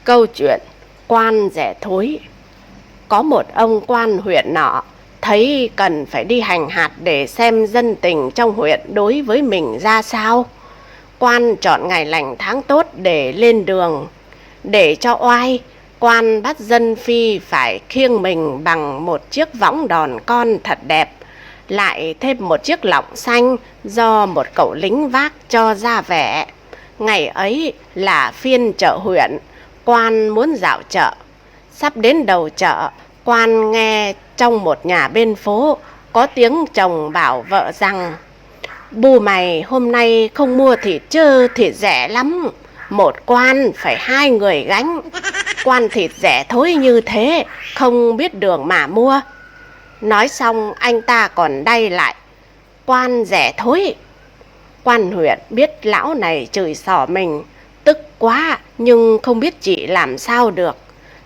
Câu chuyện quan rẻ thối. Có một ông quan huyện nọ thấy cần phải đi hành hạt để xem dân tình trong huyện đối với mình ra sao. Quan chọn ngày lành tháng tốt để lên đường. Để cho oai, quan bắt dân phi phải khiêng mình bằng một chiếc võng đòn con thật đẹp, lại thêm một chiếc lọng xanh do một cậu lính vác cho ra vẻ. Ngày ấy là phiên chợ huyện, quan muốn dạo chợ. Sắp đến đầu chợ, quan nghe trong một nhà bên phố có tiếng chồng bảo vợ rằng: "Bu mày hôm nay không mua thịt chứ, thịt rẻ lắm. Một quan phải 2 người gánh. Quan thịt rẻ thối như thế, không biết đường mà mua." Nói xong anh ta còn đay lại: "Quan rẻ thối." Quan huyện biết lão này chửi xỏ mình, tức quá nhưng không biết chị làm sao được.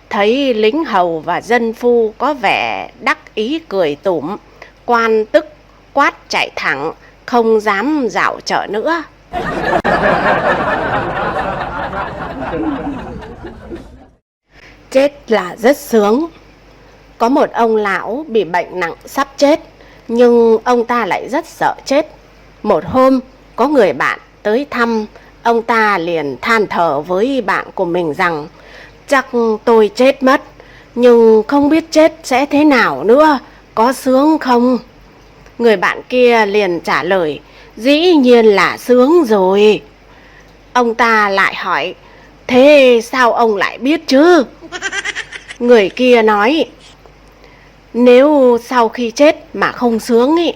Thấy lính hầu và dân phu có vẻ đắc ý cười tủm, quan tức quát chạy thẳng, không dám dạo chợ nữa. Chết là rất sướng. Có một ông lão bị bệnh nặng sắp chết, nhưng ông ta lại rất sợ chết. Một hôm, có người bạn tới thăm, ông ta liền than thở với bạn của mình rằng: "Chắc tôi chết mất, nhưng không biết chết sẽ thế nào nữa, có sướng không?" Người bạn kia liền trả lời: "Dĩ nhiên là sướng rồi." Ông ta lại hỏi: "Thế sao ông lại biết chứ?" Người kia nói: "Nếu sau khi chết mà không sướng ý,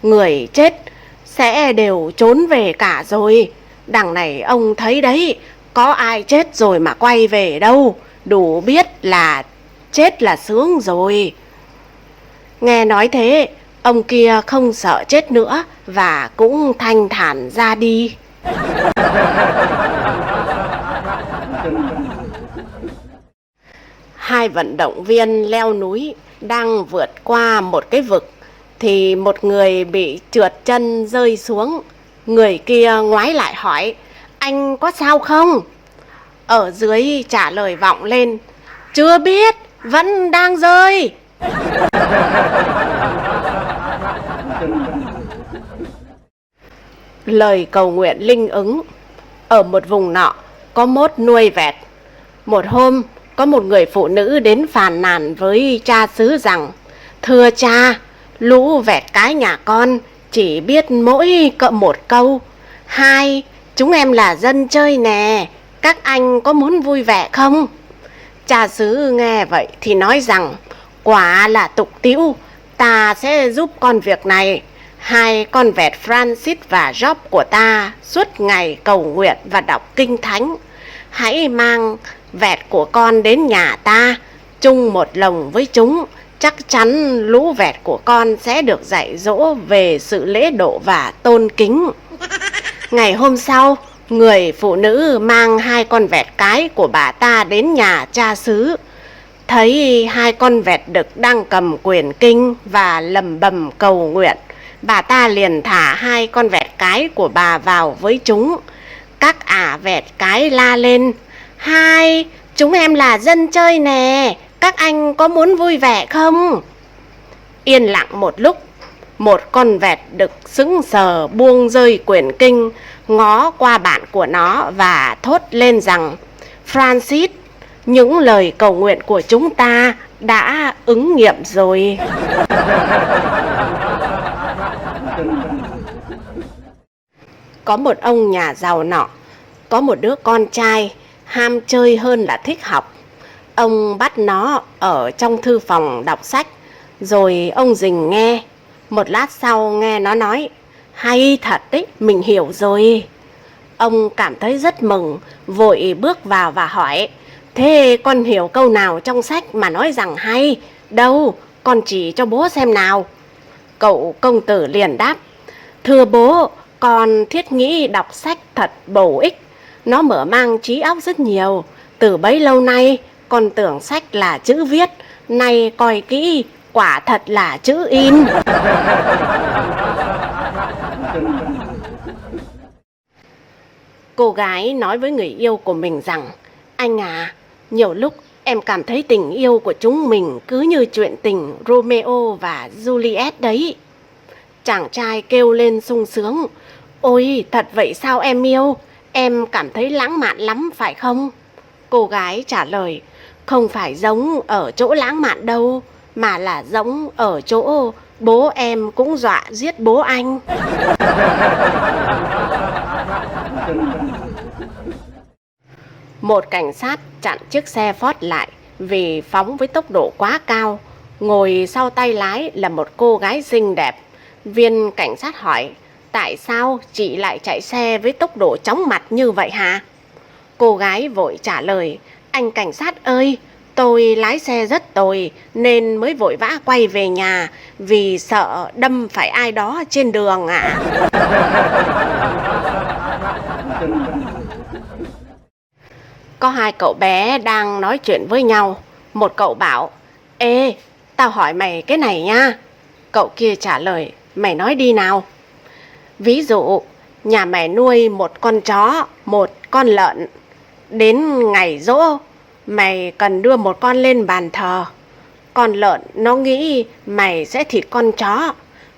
người chết sẽ đều trốn về cả rồi. Đằng này ông thấy đấy, có ai chết rồi mà quay về đâu, đủ biết là chết là sướng rồi." Nghe nói thế, ông kia không sợ chết nữa và cũng thanh thản ra đi. Hai vận động viên leo núi đang vượt qua một cái vực thì một người bị trượt chân rơi xuống. Người kia ngoái lại hỏi: "Anh có sao không?" Ở dưới trả lời vọng lên: "Chưa biết, vẫn đang rơi." Lời cầu nguyện linh ứng. Ở một vùng nọ có mốt nuôi vẹt. Một hôm, có một người phụ nữ đến phàn nàn với cha xứ rằng: "Thưa cha, lũ vẹt cái nhà con chỉ biết mỗi một câu: 'Hai, chúng em là dân chơi nè, các anh có muốn vui vẻ không?'" Cha xứ nghe vậy thì nói rằng: "Quả là tục tĩu, ta sẽ giúp con việc này. Hai con vẹt Francis và Job của ta suốt ngày cầu nguyện và đọc kinh thánh. Hãy mang vẹt của con đến nhà ta, chung một lồng với chúng. Chắc chắn lũ vẹt của con sẽ được dạy dỗ về sự lễ độ và tôn kính." Ngày hôm sau, người phụ nữ mang 2 con vẹt cái của bà ta đến nhà cha xứ. Thấy 2 con vẹt đực đang cầm quyển kinh và lầm bầm cầu nguyện, bà ta liền thả 2 con vẹt cái của bà vào với chúng. Các ả vẹt cái la lên: "Hai, chúng em là dân chơi nè, các anh có muốn vui vẻ không?" Yên lặng một lúc, một con vẹt đực sững sờ buông rơi quyển kinh, ngó qua bạn của nó và thốt lên rằng: "Francis, những lời cầu nguyện của chúng ta đã ứng nghiệm rồi." Có một ông nhà giàu nọ có một đứa con trai ham chơi hơn là thích học. Ông bắt nó ở trong thư phòng đọc sách, rồi ông rình nghe. Một lát sau nghe nó nói: "Hay thật đấy, mình hiểu rồi." Ông cảm thấy rất mừng, vội bước vào và hỏi: "Thế con hiểu câu nào trong sách mà nói rằng hay? Đâu, con chỉ cho bố xem nào." Cậu công tử liền đáp: "Thưa bố, con thiết nghĩ đọc sách thật bổ ích. Nó mở mang trí óc rất nhiều. Từ bấy lâu nay, con tưởng sách là chữ viết, nay coi kỹ, quả thật là chữ in." Cô gái nói với người yêu của mình rằng: "Anh à, Nhiều lúc em cảm thấy tình yêu của chúng mình cứ như chuyện tình Romeo và Juliet đấy. Chàng trai kêu lên sung sướng: "Ôi, thật vậy sao em yêu? Em cảm thấy lãng mạn lắm phải không?" Cô gái trả lời: "Không phải giống ở chỗ lãng mạn đâu, mà là giống ở chỗ bố em cũng dọa giết bố anh." Một cảnh sát chặn chiếc xe Ford lại vì phóng với tốc độ quá cao. Ngồi sau tay lái là một cô gái xinh đẹp. Viên cảnh sát hỏi: "Tại sao chị lại chạy xe với tốc độ chóng mặt như vậy hả?" Cô gái vội trả lời: "Anh cảnh sát ơi, tôi lái xe rất tồi nên mới vội vã quay về nhà vì sợ đâm phải ai đó trên đường ạ." Có hai cậu bé đang nói chuyện với nhau. Một cậu bảo: "Ê, tao hỏi mày cái này nha." Cậu kia trả lời: "Mày nói đi nào." "Ví dụ, nhà mày nuôi một con chó, một con lợn. Đến ngày giỗ, mày cần đưa một con lên bàn thờ. Con lợn nó nghĩ mày sẽ thịt con chó,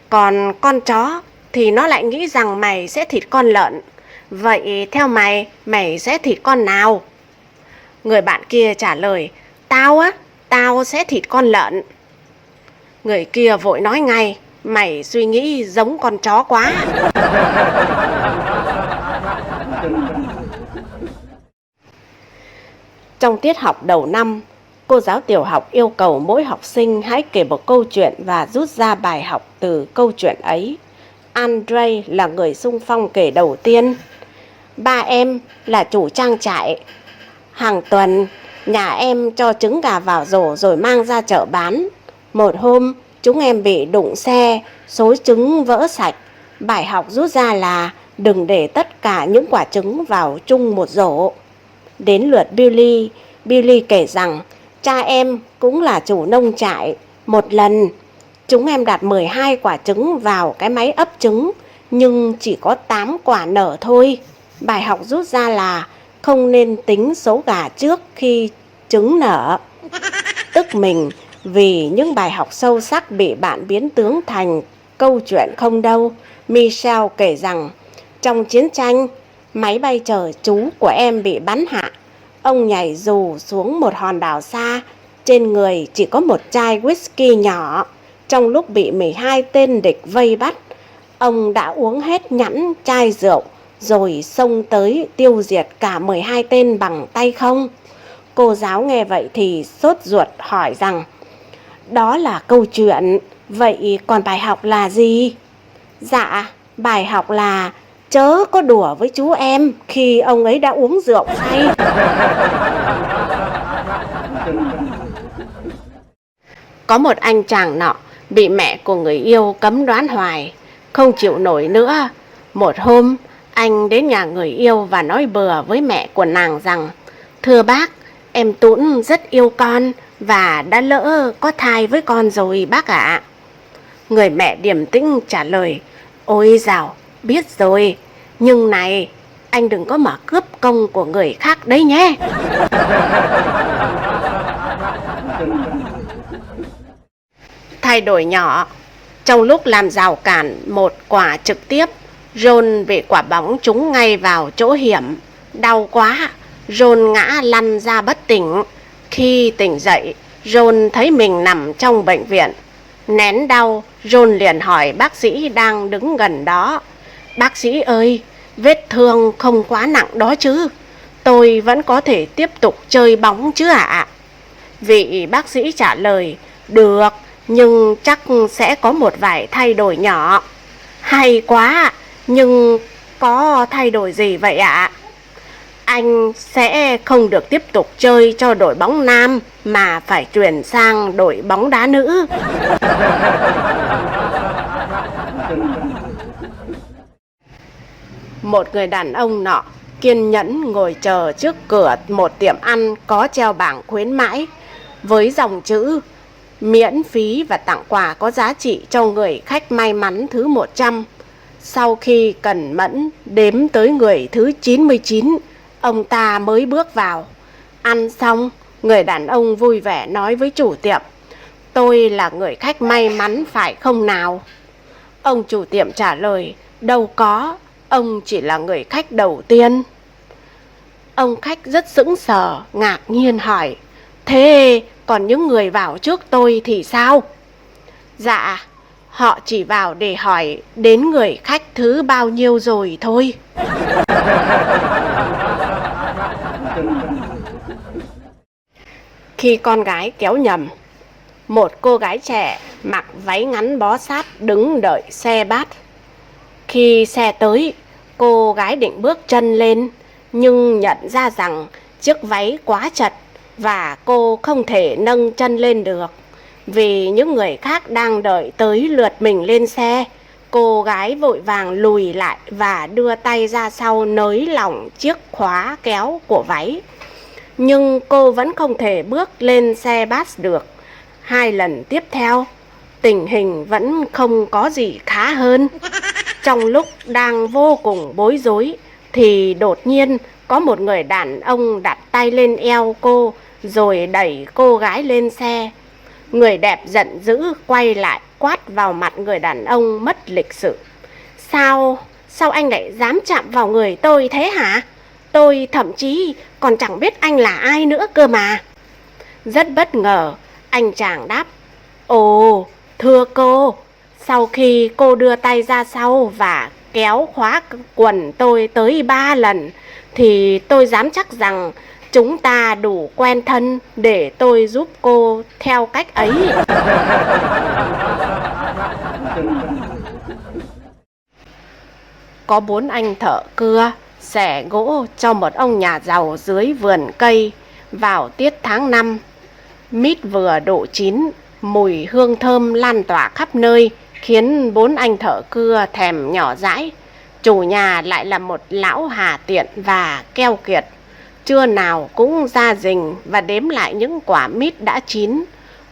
còn con chó thì nó lại nghĩ rằng mày sẽ thịt con lợn. Vậy theo mày, mày sẽ thịt con nào?" Người bạn kia trả lời: Tao sẽ thịt con lợn." Người kia vội nói ngay: "Mày suy nghĩ giống con chó quá." Trong tiết học đầu năm, cô giáo tiểu học yêu cầu mỗi học sinh hãy kể một câu chuyện và rút ra bài học từ câu chuyện ấy. Andre là người xung phong kể đầu tiên. "Ba em là chủ trang trại. Hàng tuần, nhà em cho trứng gà vào rổ rồi mang ra chợ bán. Một hôm, chúng em bị đụng xe, số trứng vỡ sạch. Bài học rút ra là đừng để tất cả những quả trứng vào chung một rổ." Đến lượt Billy. Billy kể rằng cha em cũng là chủ nông trại. Một lần, chúng em đặt 12 quả trứng vào cái máy ấp trứng, nhưng chỉ có 8 quả nở thôi. Bài học rút ra là không nên tính số gà trước khi trứng nở. Tức mình vì những bài học sâu sắc bị bạn biến tướng thành câu chuyện không đâu. Michelle kể rằng trong chiến tranh, máy bay chở chú của em bị bắn hạ. Ông nhảy dù xuống một hòn đảo xa, trên người chỉ có một chai whisky nhỏ. Trong lúc bị 12 tên địch vây bắt, ông đã uống hết nhẵn chai rượu rồi xông tới tiêu diệt cả 12 tên bằng tay không. Cô giáo nghe vậy thì sốt ruột hỏi rằng: "Đó là câu chuyện, vậy còn bài học là gì?" "Dạ, bài học là chớ có đùa với chú em khi ông ấy đã uống rượu say." Có một anh chàng nọ bị mẹ của người yêu cấm đoán hoài, không chịu nổi nữa. Một hôm, anh đến nhà người yêu và nói bừa với mẹ của nàng rằng: "Thưa bác, em Tún rất yêu con và đã lỡ có thai với con rồi bác ạ." Người mẹ điềm tĩnh trả lời: "Ôi dào, biết rồi, nhưng này, anh đừng có mà cướp công của người khác đấy nhé." Thay đổi nhỏ. Trong lúc làm rào cản một quả trực tiếp, John bị quả bóng trúng ngay vào chỗ hiểm. Đau quá, John ngã lăn ra bất tỉnh. Khi tỉnh dậy, John thấy mình nằm trong bệnh viện. Nén đau, John liền hỏi bác sĩ đang đứng gần đó: "Bác sĩ ơi, vết thương không quá nặng đó chứ? Tôi vẫn có thể tiếp tục chơi bóng chứ ạ?" Vị bác sĩ trả lời: "Được, nhưng chắc sẽ có một vài thay đổi nhỏ." "Hay quá, nhưng có thay đổi gì vậy ạ?" "Anh sẽ không được tiếp tục chơi cho đội bóng nam mà phải chuyển sang đội bóng đá nữ." Một người đàn ông nọ kiên nhẫn ngồi chờ trước cửa một tiệm ăn có treo bảng khuyến mãi với dòng chữ miễn phí và tặng quà có giá trị cho người khách may mắn thứ 100. Sau khi cẩn mẫn đếm tới người thứ 99, ông ta mới bước vào. Ăn xong, Người đàn ông vui vẻ nói với chủ tiệm: "Tôi là người khách may mắn phải không nào?" Ông chủ tiệm trả lời: "Đâu có, ông chỉ là người khách đầu tiên." Ông khách rất sững sờ, ngạc nhiên hỏi: "Thế còn những người vào trước tôi thì sao?" "Dạ, họ chỉ vào để hỏi đến người khách thứ bao nhiêu rồi thôi." Khi con gái kéo nhầm. Một cô gái trẻ mặc váy ngắn bó sát đứng đợi xe bát. Khi xe tới, cô gái định bước chân lên, nhưng nhận ra rằng chiếc váy quá chật và cô không thể nâng chân lên được. Vì những người khác đang đợi tới lượt mình lên xe, cô gái vội vàng lùi lại và đưa tay ra sau nới lỏng chiếc khóa kéo của váy. Nhưng cô vẫn không thể bước lên xe bus được. 2 lần tiếp theo, tình hình vẫn không có gì khá hơn. Trong lúc đang vô cùng bối rối thì đột nhiên có một người đàn ông đặt tay lên eo cô rồi đẩy cô gái lên xe. Người đẹp giận dữ quay lại quát vào mặt người đàn ông mất lịch sự: Sao anh lại dám chạm vào người tôi thế hả? Tôi thậm chí còn chẳng biết anh là ai nữa cơ mà." Rất bất ngờ, anh chàng đáp: "Ồ, thưa cô, sau khi cô đưa tay ra sau và kéo khóa quần tôi tới 3 lần thì tôi dám chắc rằng chúng ta đủ quen thân để tôi giúp cô theo cách ấy." Có 4 anh thợ cưa xẻ gỗ cho một ông nhà giàu dưới vườn cây vào tiết tháng 5. Mít vừa độ chín, mùi hương thơm lan tỏa khắp nơi khiến 4 anh thợ cưa thèm nhỏ dãi. Chủ nhà lại là một lão hà tiện và keo kiệt, trưa nào cũng ra rình và đếm lại những quả mít đã chín.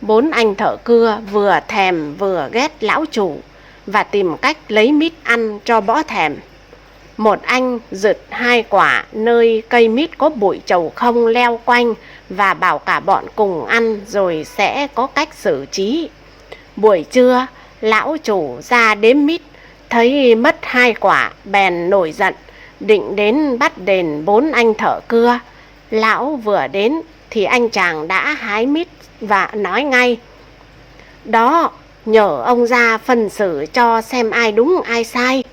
4 anh thợ cưa vừa thèm vừa ghét lão chủ và tìm cách lấy mít ăn cho bỏ thèm. Một anh rượt 2 quả nơi cây mít có bụi trầu không leo quanh và bảo cả bọn cùng ăn rồi sẽ có cách xử trí. Buổi trưa, lão chủ ra đếm mít, thấy mất 2 quả bèn nổi giận, định đến bắt đền 4 anh thợ cưa. Lão vừa đến thì anh chàng đã hái mít và nói ngay: "Đó, nhờ ông ra phân xử cho xem ai đúng ai sai."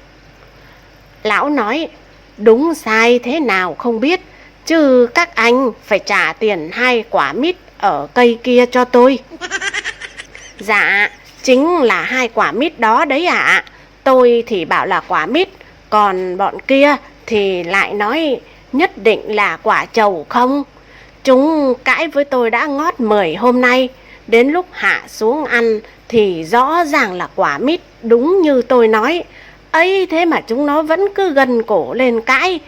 Lão nói: "Đúng sai thế nào không biết, chứ các anh phải trả tiền 2 quả mít ở cây kia cho tôi." "Dạ, chính là 2 quả mít đó đấy ạ. Tôi thì bảo là quả mít, còn bọn kia thì lại nói nhất định là quả trầu không. Chúng cãi với tôi đã ngót 10 hôm nay, đến lúc hạ xuống ăn thì rõ ràng là quả mít đúng như tôi nói. Ấy thế mà chúng nó vẫn cứ gân cổ lên cãi.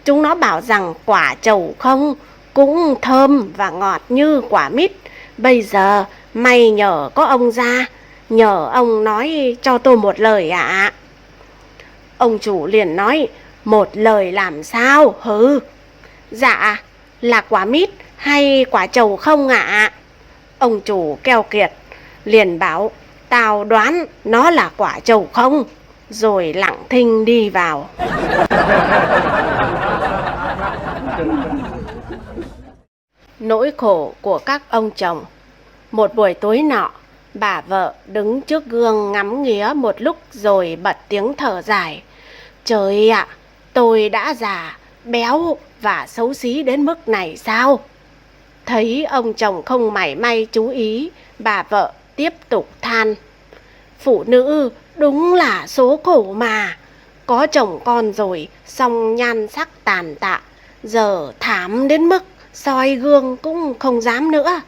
Chúng nó bảo rằng quả trầu không cũng thơm và ngọt như quả mít. Bây giờ may nhờ có ông ra, nhờ ông nói cho tôi một lời ạ." Ông chủ liền nói: "Một lời làm sao hừ?" "Dạ, là quả mít hay quả trầu không ạ?" Ông chủ keo kiệt liền bảo: "Tao đoán nó là quả trầu không", rồi lặng thinh đi vào. Nỗi khổ của các ông chồng. Một buổi tối nọ, bà vợ đứng trước gương ngắm nghía một lúc rồi bật tiếng thở dài: "Trời ạ, tôi đã già, béo và xấu xí đến mức này sao?" Thấy ông chồng không mảy may chú ý, bà vợ tiếp tục than: "Phụ nữ đúng là số khổ mà. Có chồng con rồi, xong nhan sắc tàn tạ, giờ thảm đến mức soi gương cũng không dám nữa."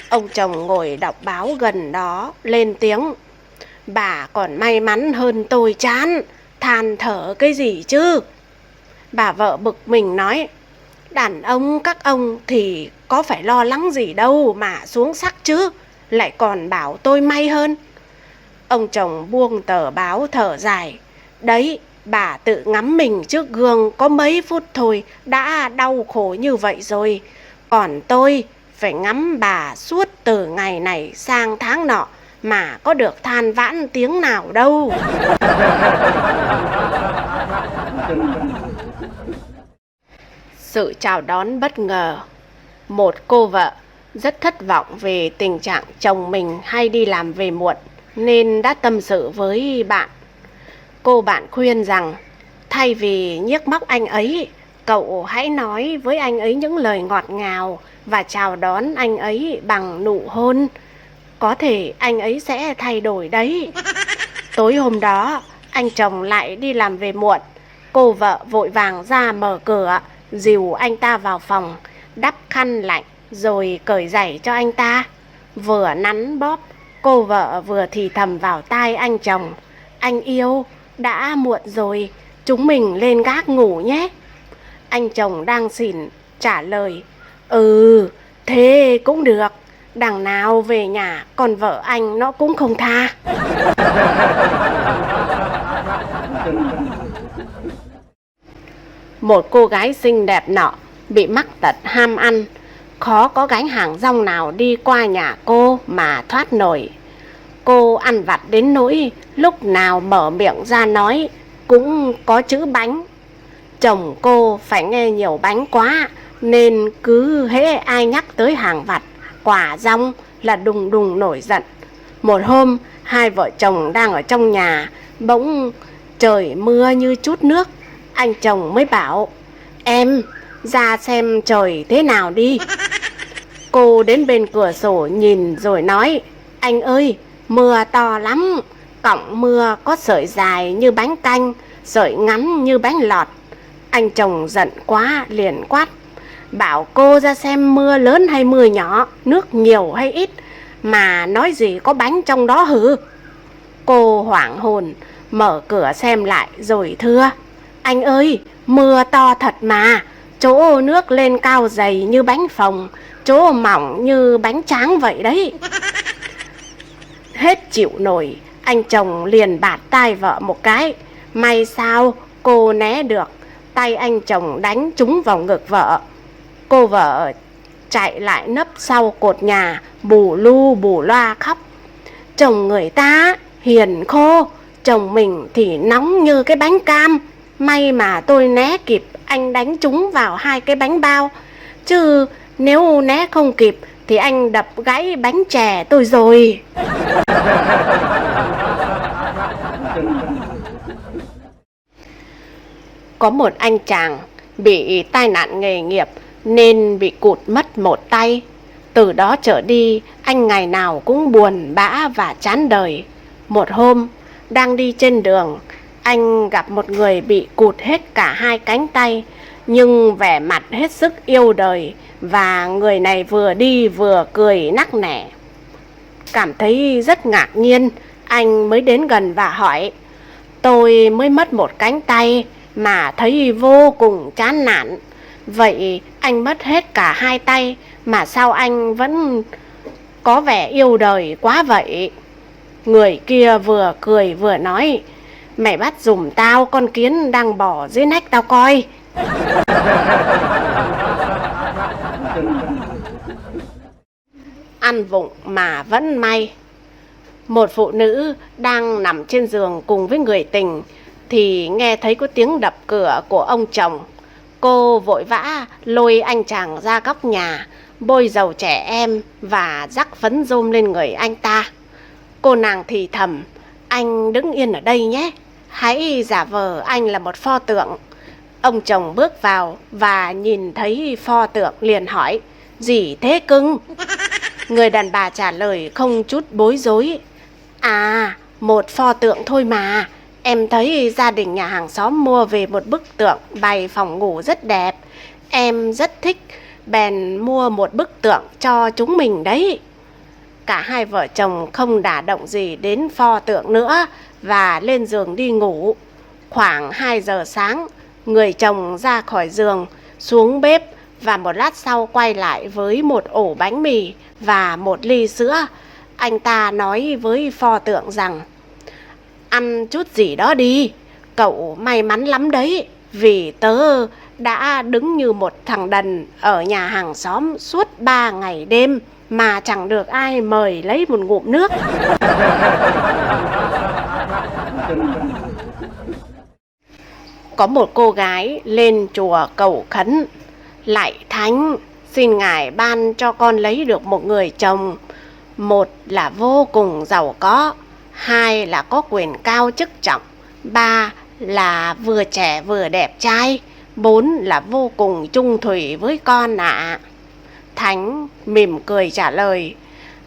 Ông chồng ngồi đọc báo gần đó lên tiếng: "Bà còn may mắn hơn tôi chán, than thở cái gì chứ?" Bà vợ bực mình nói: "Đàn ông các ông thì có phải lo lắng gì đâu mà xuống sắc chứ, lại còn bảo tôi may hơn." Ông chồng buông tờ báo thở dài: "Đấy, bà tự ngắm mình trước gương có mấy phút thôi đã đau khổ như vậy rồi. Còn tôi phải ngắm bà suốt từ ngày này sang tháng nọ mà có được than vãn tiếng nào đâu. Sự chào đón bất ngờ. Một cô vợ rất thất vọng về tình trạng chồng mình hay đi làm về muộn nên đã tâm sự với bạn. Cô bạn khuyên rằng thay vì nhiếc móc anh ấy, cậu hãy nói với anh ấy những lời ngọt ngào và chào đón anh ấy bằng nụ hôn. Có thể anh ấy sẽ thay đổi đấy. Tối hôm đó, anh chồng lại đi làm về muộn. Cô vợ vội vàng ra mở cửa, dìu anh ta vào phòng, đắp khăn lạnh rồi cởi giày cho anh ta. Vừa nắn bóp, cô vợ vừa thì thầm vào tai anh chồng: "Anh yêu, đã muộn rồi, chúng mình lên gác ngủ nhé." Anh chồng đang xỉn trả lời: "Ừ, thế cũng được. Đằng nào về nhà còn vợ anh nó cũng không tha." Một cô gái xinh đẹp nọ bị mắc tật ham ăn, khó có gánh hàng rong nào đi qua nhà cô mà thoát nổi. Cô ăn vặt đến nỗi lúc nào mở miệng ra nói cũng có chữ bánh. Chồng cô phải nghe nhiều bánh quá nên cứ hễ ai nhắc tới hàng vặt, quả rong là đùng đùng nổi giận. Một hôm, hai vợ chồng đang ở trong nhà, bỗng trời mưa như trút nước. Anh chồng mới bảo: "Em ra xem trời thế nào đi." Cô đến bên cửa sổ nhìn rồi nói: "Anh ơi, mưa to lắm. Cọng mưa có sợi dài như bánh canh, sợi ngắn như bánh lọt." Anh chồng giận quá liền quát: "Bảo cô ra xem mưa lớn hay mưa nhỏ, nước nhiều hay ít, mà nói gì có bánh trong đó hử?" Cô hoảng hồn mở cửa xem lại rồi thưa: "Anh ơi, mưa to thật mà. Chỗ nước lên cao dày như bánh phồng, chỗ mỏng như bánh tráng vậy đấy." Hết chịu nổi, anh chồng liền bạt tai vợ một cái. May sao cô né được, tay anh chồng đánh trúng vào ngực vợ. Cô vợ chạy lại nấp sau cột nhà, bù lu bù loa khóc: "Chồng người ta hiền khô, chồng mình thì nóng như cái bánh cam. May mà tôi né kịp, anh đánh trúng vào hai cái bánh bao. Chứ nếu né không kịp thì anh đập gãy bánh chè tôi rồi." Có một anh chàng bị tai nạn nghề nghiệp nên bị cụt mất một tay. Từ đó trở đi, anh ngày nào cũng buồn bã và chán đời. Một hôm, đang đi trên đường, anh gặp một người bị cụt hết cả hai cánh tay, nhưng vẻ mặt hết sức yêu đời, và người này vừa đi vừa cười nắc nẻ. Cảm thấy rất ngạc nhiên, anh mới đến gần và hỏi: "Tôi mới mất một cánh tay mà thấy vô cùng chán nản. Vậy anh mất hết cả hai tay mà sao anh vẫn có vẻ yêu đời quá vậy?" Người kia vừa cười vừa nói: "Mày bắt giùm tao con kiến đang bò dưới nách tao coi." Ăn vụng mà vẫn may. Một phụ nữ đang nằm trên giường cùng với người tình thì nghe thấy có tiếng đập cửa của ông chồng. Cô vội vã lôi anh chàng ra góc nhà, bôi dầu trẻ em và rắc phấn rôm lên người anh ta. Cô nàng thì thầm: "Anh đứng yên ở đây nhé, hãy giả vờ anh là một pho tượng." Ông chồng bước vào và nhìn thấy pho tượng liền hỏi: "Gì thế cưng?" Người đàn bà trả lời không chút bối rối: "À, một pho tượng thôi mà. Em thấy gia đình nhà hàng xóm mua về một bức tượng bày phòng ngủ rất đẹp. Em rất thích, bèn mua một bức tượng cho chúng mình đấy." Cả hai vợ chồng không đả động gì đến pho tượng nữa và lên giường đi ngủ. Khoảng 2 giờ sáng, người chồng ra khỏi giường, xuống bếp và một lát sau quay lại với một ổ bánh mì và một ly sữa. Anh ta nói với pho tượng rằng: "Ăn chút gì đó đi, cậu may mắn lắm đấy, vì tớ đã đứng như một thằng đần ở nhà hàng xóm suốt 3 ngày đêm mà chẳng được ai mời lấy một ngụm nước. Có một cô gái lên chùa cầu khấn: lạy Thánh, xin Ngài ban cho con lấy được một người chồng, một là vô cùng giàu có, hai là có quyền cao chức trọng, ba là vừa trẻ vừa đẹp trai, bốn là vô cùng chung thủy với con ạ. Thánh mỉm cười trả lời: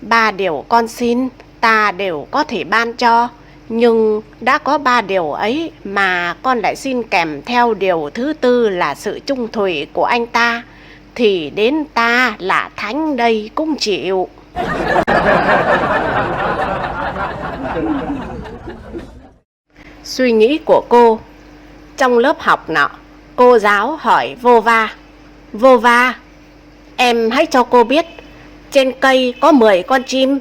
ba điều con xin ta đều có thể ban cho, nhưng đã có 3 điều ấy mà con lại xin kèm theo điều thứ tư là sự chung thủy của anh ta, thì đến ta là Thánh đây cũng chịu. Suy nghĩ của cô. Trong lớp học nọ, cô giáo hỏi Vô Va: Vô Va, em hãy cho cô biết, trên cây có 10 con chim,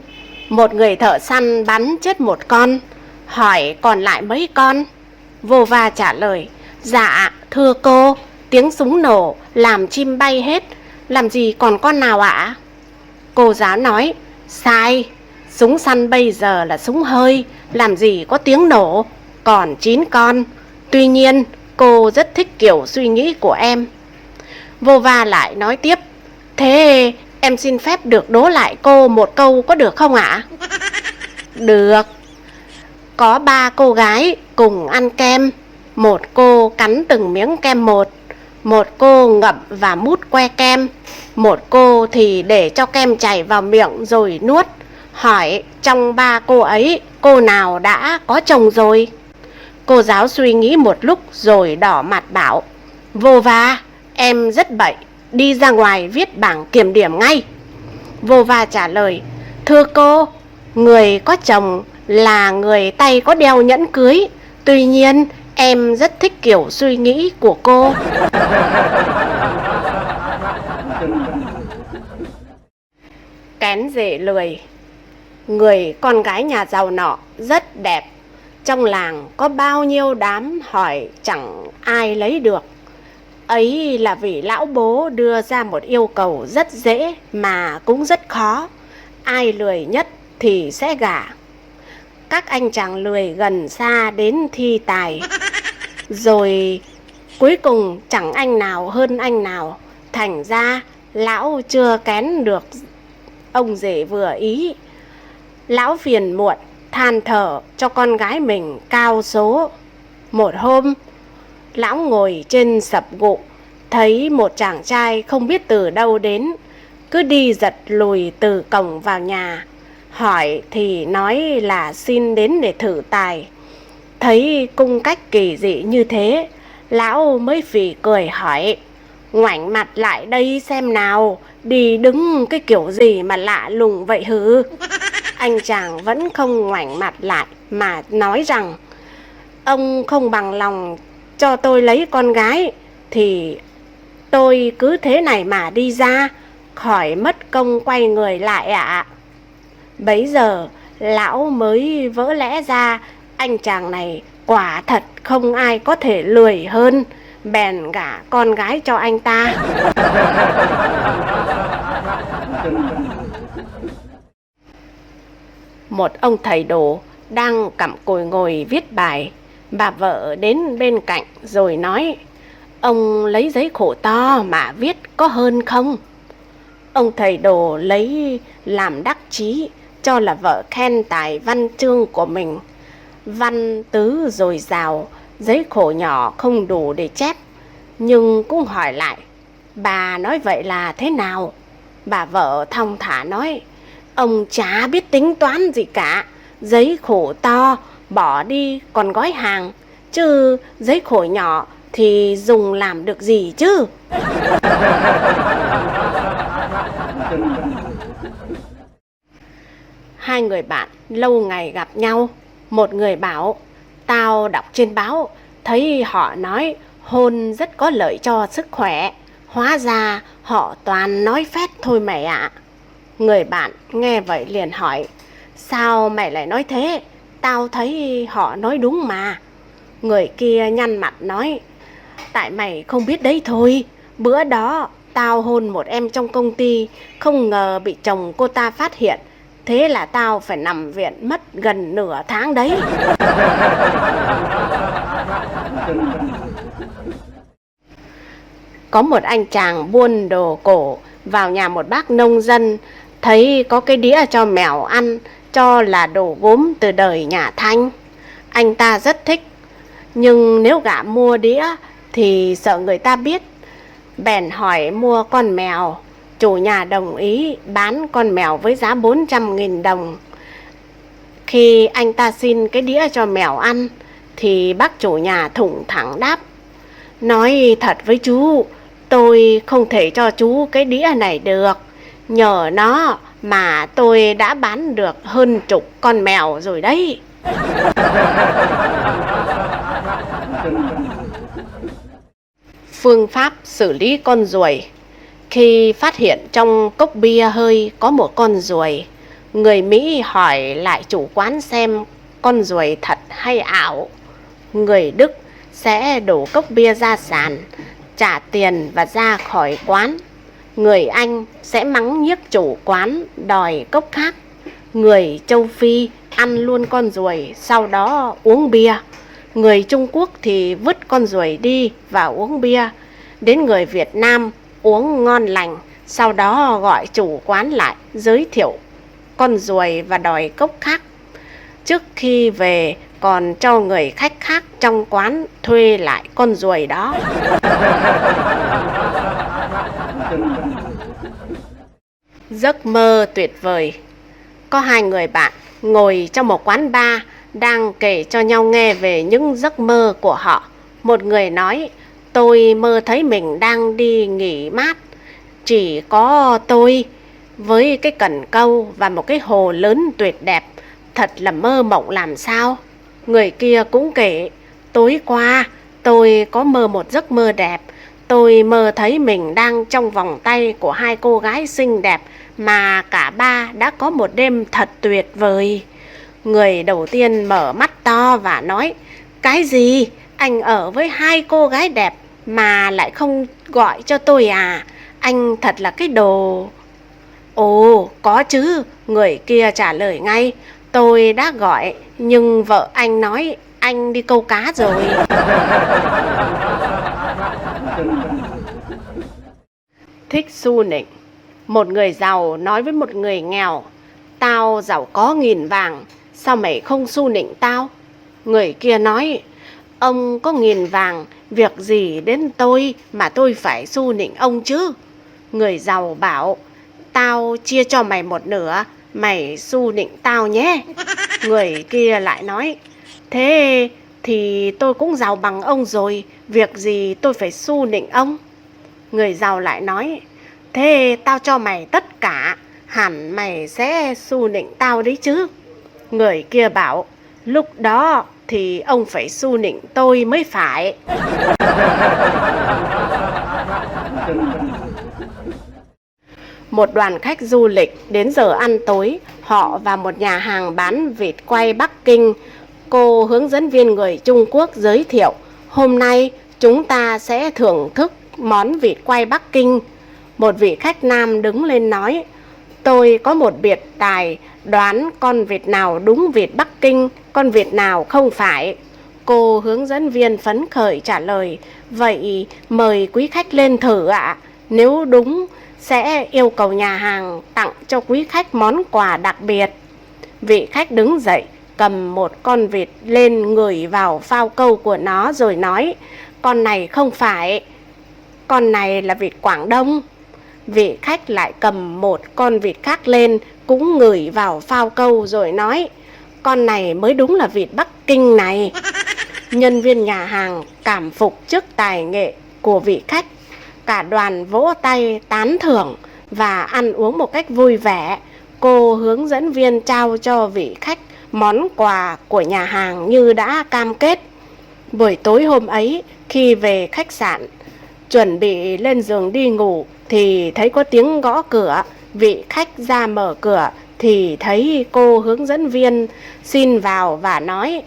một người thợ săn bắn chết một con, hỏi còn lại mấy con? Vô Va trả lời: dạ thưa cô, tiếng súng nổ làm chim bay hết, làm gì còn con nào ạ? Cô giáo nói: sai, súng săn bây giờ là súng hơi, làm gì có tiếng nổ, còn 9 con. Tuy nhiên cô rất thích kiểu suy nghĩ của em. Vô Va lại nói tiếp: thế em xin phép được đố lại cô một câu có được không ạ? Được. Có 3 cô gái cùng ăn kem, một cô cắn từng miếng kem một cô ngậm và mút que kem, một cô thì để cho kem chảy vào miệng rồi nuốt. Hỏi trong 3 cô ấy, cô nào đã có chồng rồi? Cô giáo suy nghĩ một lúc rồi đỏ mặt bảo: Vô Va, em rất bậy, đi ra ngoài viết bảng kiểm điểm ngay. Vô Va trả lời: thưa cô, người có chồng là người tay có đeo nhẫn cưới. Tuy nhiên em rất thích kiểu suy nghĩ của cô. Kén rể lười. Người con gái nhà giàu nọ rất đẹp, trong làng có bao nhiêu đám hỏi chẳng ai lấy được. Ấy là vì lão bố đưa ra một yêu cầu rất dễ mà cũng rất khó: ai lười nhất thì sẽ gả. Các anh chàng lười gần xa đến thi tài, rồi cuối cùng chẳng anh nào hơn anh nào. Thành ra lão chưa kén được ông rể vừa ý. Lão phiền muộn than thở cho con gái mình cao số. Một hôm, lão ngồi trên sập gụ, thấy một chàng trai không biết từ đâu đến, cứ đi giật lùi từ cổng vào nhà. Hỏi thì nói là xin đến để thử tài. Thấy cung cách kỳ dị như thế, lão mới phì cười hỏi: ngoảnh mặt lại đây xem nào, đi đứng cái kiểu gì mà lạ lùng vậy hứ? Anh chàng vẫn không ngoảnh mặt lại mà nói rằng: ông không bằng lòng cho tôi lấy con gái thì tôi cứ thế này mà đi ra, khỏi mất công quay người lại ạ. Bấy giờ lão mới vỡ lẽ ra anh chàng này quả thật không ai có thể lười hơn, bèn gả con gái cho anh ta. Một ông thầy đồ đang cặm cụi ngồi viết bài. Bà vợ đến bên cạnh rồi nói: ông lấy giấy khổ to mà viết có hơn không? Ông thầy đồ lấy làm đắc chí, cho là vợ khen tài văn chương của mình. Văn tứ dồi dào, giấy khổ nhỏ không đủ để chép, nhưng cũng hỏi lại: bà nói vậy là thế nào? Bà vợ thong thả nói: ông chả biết tính toán gì cả, giấy khổ to bỏ đi còn gói hàng, chứ giấy khổ nhỏ thì dùng làm được gì chứ? Hai người bạn lâu ngày gặp nhau. Một người bảo: tao đọc trên báo thấy họ nói hôn rất có lợi cho sức khỏe, hóa ra họ toàn nói phét thôi mày ạ. Người bạn nghe vậy liền hỏi: sao mày lại nói thế? Tao thấy họ nói đúng mà. Người kia nhăn mặt nói: tại mày không biết đấy thôi. Bữa đó tao hôn một em trong công ty, không ngờ bị chồng cô ta phát hiện. Thế là tao phải nằm viện mất gần nửa tháng đấy. Có một anh chàng buôn đồ cổ vào nhà một bác nông dân, thấy có cái đĩa cho mèo ăn, cho là đồ gốm từ đời nhà Thanh. Anh ta rất thích, nhưng nếu gã mua đĩa thì sợ người ta biết, bèn hỏi mua con mèo. Chủ nhà đồng ý bán con mèo với giá 400.000 đồng. Khi anh ta xin cái đĩa cho mèo ăn thì bác chủ nhà thủng thẳng đáp: nói thật với chú, tôi không thể cho chú cái đĩa này được. Nhờ nó mà tôi đã bán được hơn chục con mèo rồi đấy. Phương pháp xử lý con ruồi. Khi phát hiện trong cốc bia hơi có một con ruồi, người Mỹ hỏi lại chủ quán xem con ruồi thật hay ảo. Người Đức sẽ đổ cốc bia ra sàn, trả tiền và ra khỏi quán. Người Anh sẽ mắng nhiếc chủ quán đòi cốc khác. Người châu Phi ăn luôn con ruồi, sau đó uống bia. Người Trung Quốc thì vứt con ruồi đi và uống bia. Đến người Việt Nam uống ngon lành, sau đó gọi chủ quán lại giới thiệu con ruồi và đòi cốc khác. Trước khi về còn cho người khách khác trong quán thuê lại con ruồi đó. Giấc mơ tuyệt vời. Có hai người bạn ngồi trong một quán bar đang kể cho nhau nghe về những giấc mơ của họ. Một người nói: tôi mơ thấy mình đang đi nghỉ mát, chỉ có tôi với cái cần câu và một cái hồ lớn tuyệt đẹp, thật là mơ mộng làm sao. Người kia cũng kể: tối qua tôi có mơ một giấc mơ đẹp. Tôi mơ thấy mình đang trong vòng tay của hai cô gái xinh đẹp mà cả ba đã có một đêm thật tuyệt vời. Người đầu tiên mở mắt to và nói: cái gì? Anh ở với hai cô gái đẹp mà lại không gọi cho tôi à? Anh thật là cái đồ... Ồ, có chứ, người kia trả lời ngay. Tôi đã gọi, nhưng vợ anh nói anh đi câu cá rồi. Thích xu nịnh. Một người giàu nói với một người nghèo: tao giàu có 1.000 vàng, sao mày không xu nịnh tao? Người kia nói: ông có 1.000 vàng, việc gì đến tôi mà tôi phải xu nịnh ông chứ? Người giàu bảo: tao chia cho mày một nửa, mày xu nịnh tao nhé. Người kia lại nói: thế thì tôi cũng giàu bằng ông rồi, việc gì tôi phải xu nịnh ông? Người giàu lại nói: thế tao cho mày tất cả, hẳn mày sẽ xu nịnh tao đấy chứ. Người kia bảo: lúc đó thì ông phải xu nịnh tôi mới phải. Một đoàn khách du lịch đến giờ ăn tối, họ vào một nhà hàng bán vịt quay Bắc Kinh. Cô hướng dẫn viên người Trung Quốc giới thiệu: hôm nay chúng ta sẽ thưởng thức món vịt quay Bắc Kinh. Một vị khách nam đứng lên nói: tôi có một biệt tài, đoán con vịt nào đúng vịt Bắc Kinh, con vịt nào không phải. Cô hướng dẫn viên phấn khởi trả lời: vậy mời quý khách lên thử ạ. Nếu đúng sẽ yêu cầu nhà hàng tặng cho quý khách món quà đặc biệt. Vị khách đứng dậy, cầm một con vịt lên ngửi vào phao câu của nó rồi nói: con này không phải, con này là vịt Quảng Đông. Vị khách lại cầm một con vịt khác lên, cũng ngửi vào phao câu rồi nói: con này mới đúng là vịt Bắc Kinh này. Nhân viên nhà hàng cảm phục trước tài nghệ của vị khách. Cả đoàn vỗ tay tán thưởng và ăn uống một cách vui vẻ. Cô hướng dẫn viên trao cho vị khách món quà của nhà hàng như đã cam kết. Buổi tối hôm ấy, khi về khách sạn, chuẩn bị lên giường đi ngủ thì thấy có tiếng gõ cửa. Vị khách ra mở cửa thì thấy cô hướng dẫn viên xin vào và nói: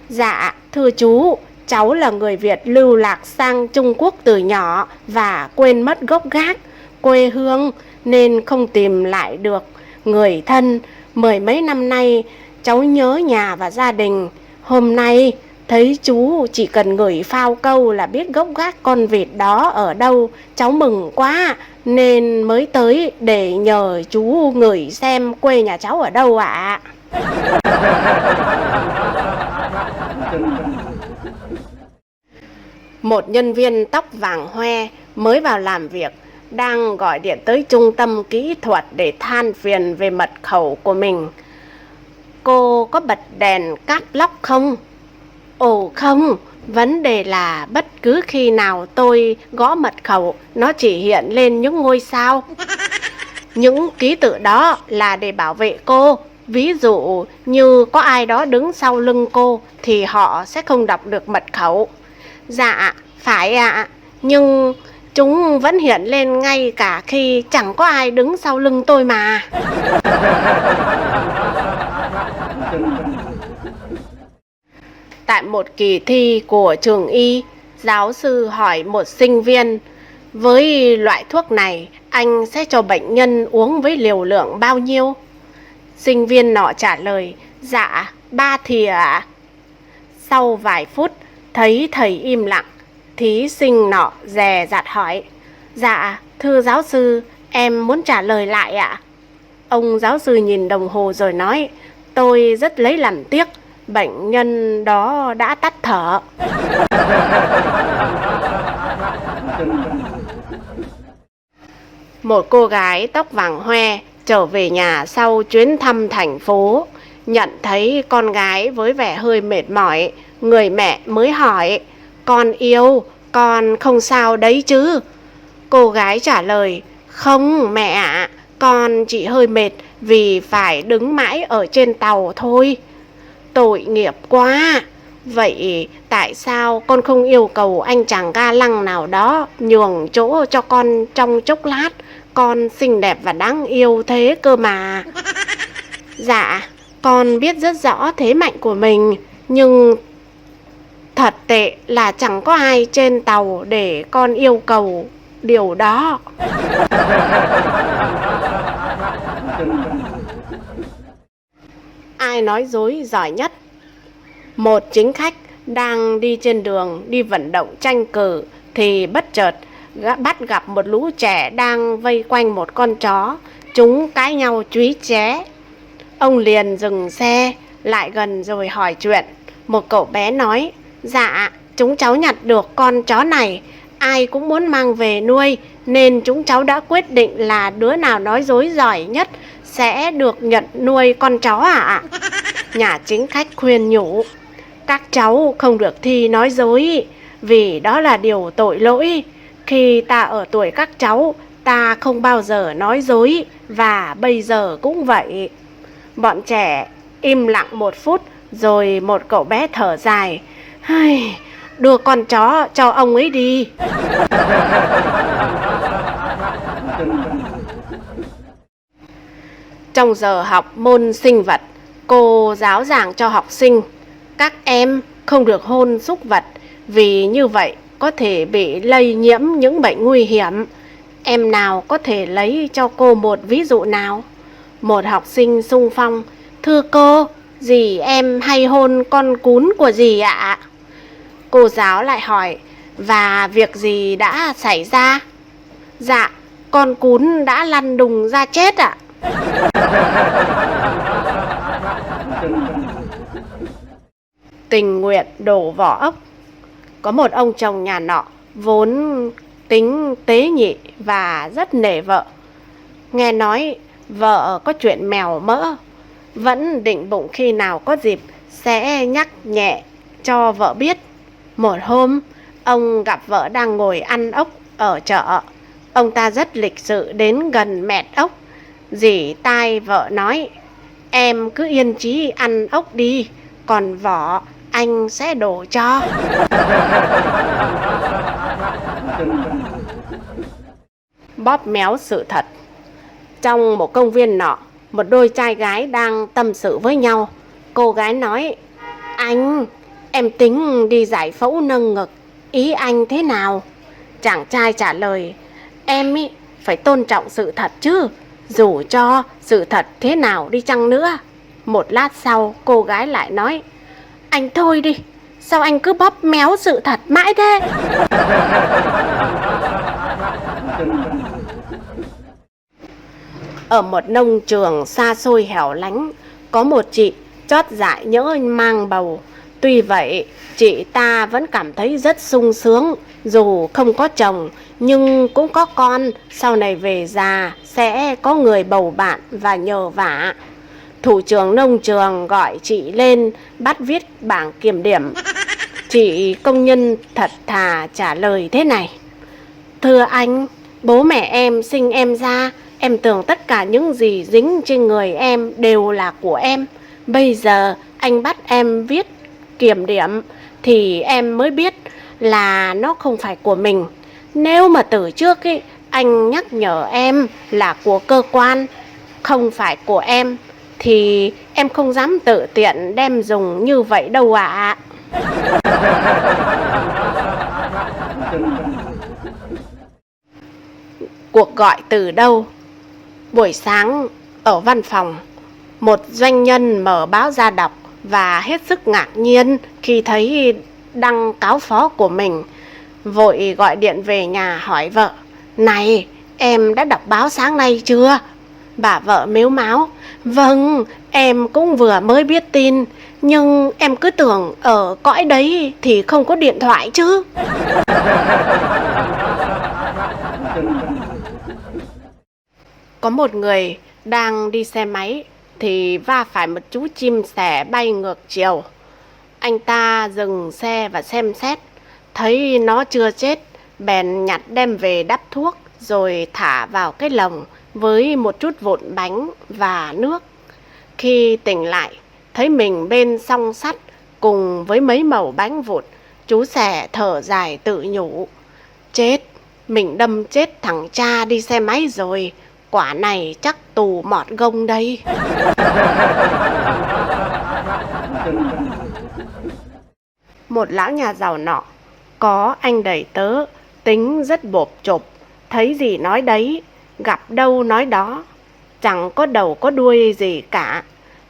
dạ thưa chú, cháu là người Việt lưu lạc sang Trung Quốc từ nhỏ và quên mất gốc gác, quê hương nên không tìm lại được người thân. Mười mấy năm nay cháu nhớ nhà và gia đình. Hôm nay thấy chú chỉ cần ngửi phao câu là biết gốc gác con vịt đó ở đâu. Cháu mừng quá nên mới tới để nhờ chú ngửi xem quê nhà cháu ở đâu ạ. Một nhân viên tóc vàng hoe mới vào làm việc đang gọi điện tới trung tâm kỹ thuật để than phiền về mật khẩu của mình. Cô có bật đèn caps lock không? Ồ không, vấn đề là bất cứ khi nào tôi gõ mật khẩu, nó chỉ hiện lên những ngôi sao. Những ký tự đó là để bảo vệ cô. Ví dụ như có ai đó đứng sau lưng cô thì họ sẽ không đọc được mật khẩu. Dạ, phải ạ, nhưng chúng vẫn hiện lên ngay cả khi chẳng có ai đứng sau lưng tôi mà. Tại một kỳ thi của trường y, giáo sư hỏi một sinh viên, với loại thuốc này anh sẽ cho bệnh nhân uống với liều lượng bao nhiêu? Sinh viên nọ trả lời, dạ 3 thìa ạ. Sau vài phút thấy thầy im lặng, thí sinh nọ dè dặt hỏi, dạ thưa giáo sư, em muốn trả lời lại ạ. Ông giáo sư nhìn đồng hồ rồi nói, tôi rất lấy làm tiếc, bệnh nhân đó đã tắt thở. Một cô gái tóc vàng hoe trở về nhà sau chuyến thăm thành phố, nhận thấy con gái với vẻ hơi mệt mỏi. Người mẹ mới hỏi, con yêu, con không sao đấy chứ? Cô gái trả lời, không mẹ ạ, con chỉ hơi mệt vì phải đứng mãi ở trên tàu thôi. Tội nghiệp quá. Vậy tại sao con không yêu cầu anh chàng ga lăng nào đó nhường chỗ cho con trong chốc lát? Con xinh đẹp và đáng yêu thế cơ mà. Dạ, con biết rất rõ thế mạnh của mình, nhưng thật tệ là chẳng có ai trên tàu để con yêu cầu điều đó. Ai nói dối giỏi nhất? Một chính khách đang đi trên đường đi vận động tranh cử thì bất chợt bắt gặp một lũ trẻ đang vây quanh một con chó. Chúng cãi nhau chúy ché. Ông liền dừng xe lại gần rồi hỏi chuyện. Một cậu bé nói, dạ chúng cháu nhặt được con chó này, ai cũng muốn mang về nuôi, nên chúng cháu đã quyết định là đứa nào nói dối giỏi nhất sẽ được nhận nuôi con chó ạ. Nhà chính khách khuyên nhủ, các cháu không được thi nói dối, vì đó là điều tội lỗi. Khi ta ở tuổi các cháu, ta không bao giờ nói dối, và bây giờ cũng vậy. Bọn trẻ im lặng một phút, rồi một cậu bé thở dài, đưa con chó cho ông ấy đi. Trong giờ học môn sinh vật, cô giáo giảng cho học sinh, các em không được hôn súc vật, vì như vậy có thể bị lây nhiễm những bệnh nguy hiểm. Em nào có thể lấy cho cô một ví dụ nào? Một học sinh xung phong, thưa cô, dì em hay hôn con cún của dì ạ. Cô giáo lại hỏi, và việc gì đã xảy ra? Dạ, con cún đã lăn đùng ra chết ạ. Tình nguyện đổ vỏ ốc. Có một ông chồng nhà nọ vốn tính tế nhị và rất nể vợ. Nghe nói vợ có chuyện mèo mỡ, vẫn định bụng khi nào có dịp sẽ nhắc nhẹ cho vợ biết. Một hôm, ông gặp vợ đang ngồi ăn ốc ở chợ. Ông ta rất lịch sự đến gần mẹt ốc. Dỉ tai vợ nói, em cứ yên chí ăn ốc đi, còn vỏ anh sẽ đổ cho. Bóp méo sự thật. Trong một công viên nọ, một đôi trai gái đang tâm sự với nhau. Cô gái nói, anh, Em tính đi giải phẫu nâng ngực, ý anh thế nào? Chàng trai trả lời, em ý phải tôn trọng sự thật chứ, dù cho sự thật thế nào đi chăng nữa. Một lát sau cô gái lại nói, anh thôi đi, sao anh cứ bóp méo sự thật mãi thế? Ở một nông trường xa xôi hẻo lánh, có một chị chót dại nhỡ mang bầu. Tuy vậy, chị ta vẫn cảm thấy rất sung sướng, dù không có chồng nhưng cũng có con, sau này về già sẽ có người bầu bạn và nhờ vả. Thủ trưởng nông trường gọi chị lên bắt viết bảng kiểm điểm. Chị công nhân thật thà trả lời thế này, thưa anh, bố mẹ em sinh em ra, em tưởng tất cả những gì dính trên người em đều là của em. Bây giờ anh bắt em viết kiểm điểm thì em mới biết là nó không phải của mình. Nếu mà từ trước ấy, anh nhắc nhở em là của cơ quan, không phải của em, thì em không dám tự tiện đem dùng như vậy đâu ạ. Cuộc gọi từ đâu? Buổi sáng ở văn phòng, một doanh nhân mở báo ra đọc và hết sức ngạc nhiên khi thấy đăng cáo phó của mình. Vội gọi điện về nhà hỏi vợ, này, em đã đọc báo sáng nay chưa? Bà vợ mếu máo, vâng, em cũng vừa mới biết tin, nhưng em cứ tưởng ở cõi đấy thì không có điện thoại chứ. Có một người đang đi xe máy thì va phải một chú chim sẻ bay ngược chiều. Anh ta dừng xe và xem xét, thấy nó chưa chết, bèn nhặt đem về đắp thuốc rồi thả vào cái lồng với một chút vụn bánh và nước. Khi tỉnh lại, thấy mình bên song sắt cùng với mấy mẩu bánh vụn, chú sẻ thở dài tự nhủ, chết, mình đâm chết thằng cha đi xe máy rồi, quả này chắc tù mọt gông đây. Một lão nhà giàu nọ có anh đầy tớ, tính rất bộp chộp, thấy gì nói đấy, gặp đâu nói đó, chẳng có đầu có đuôi gì cả.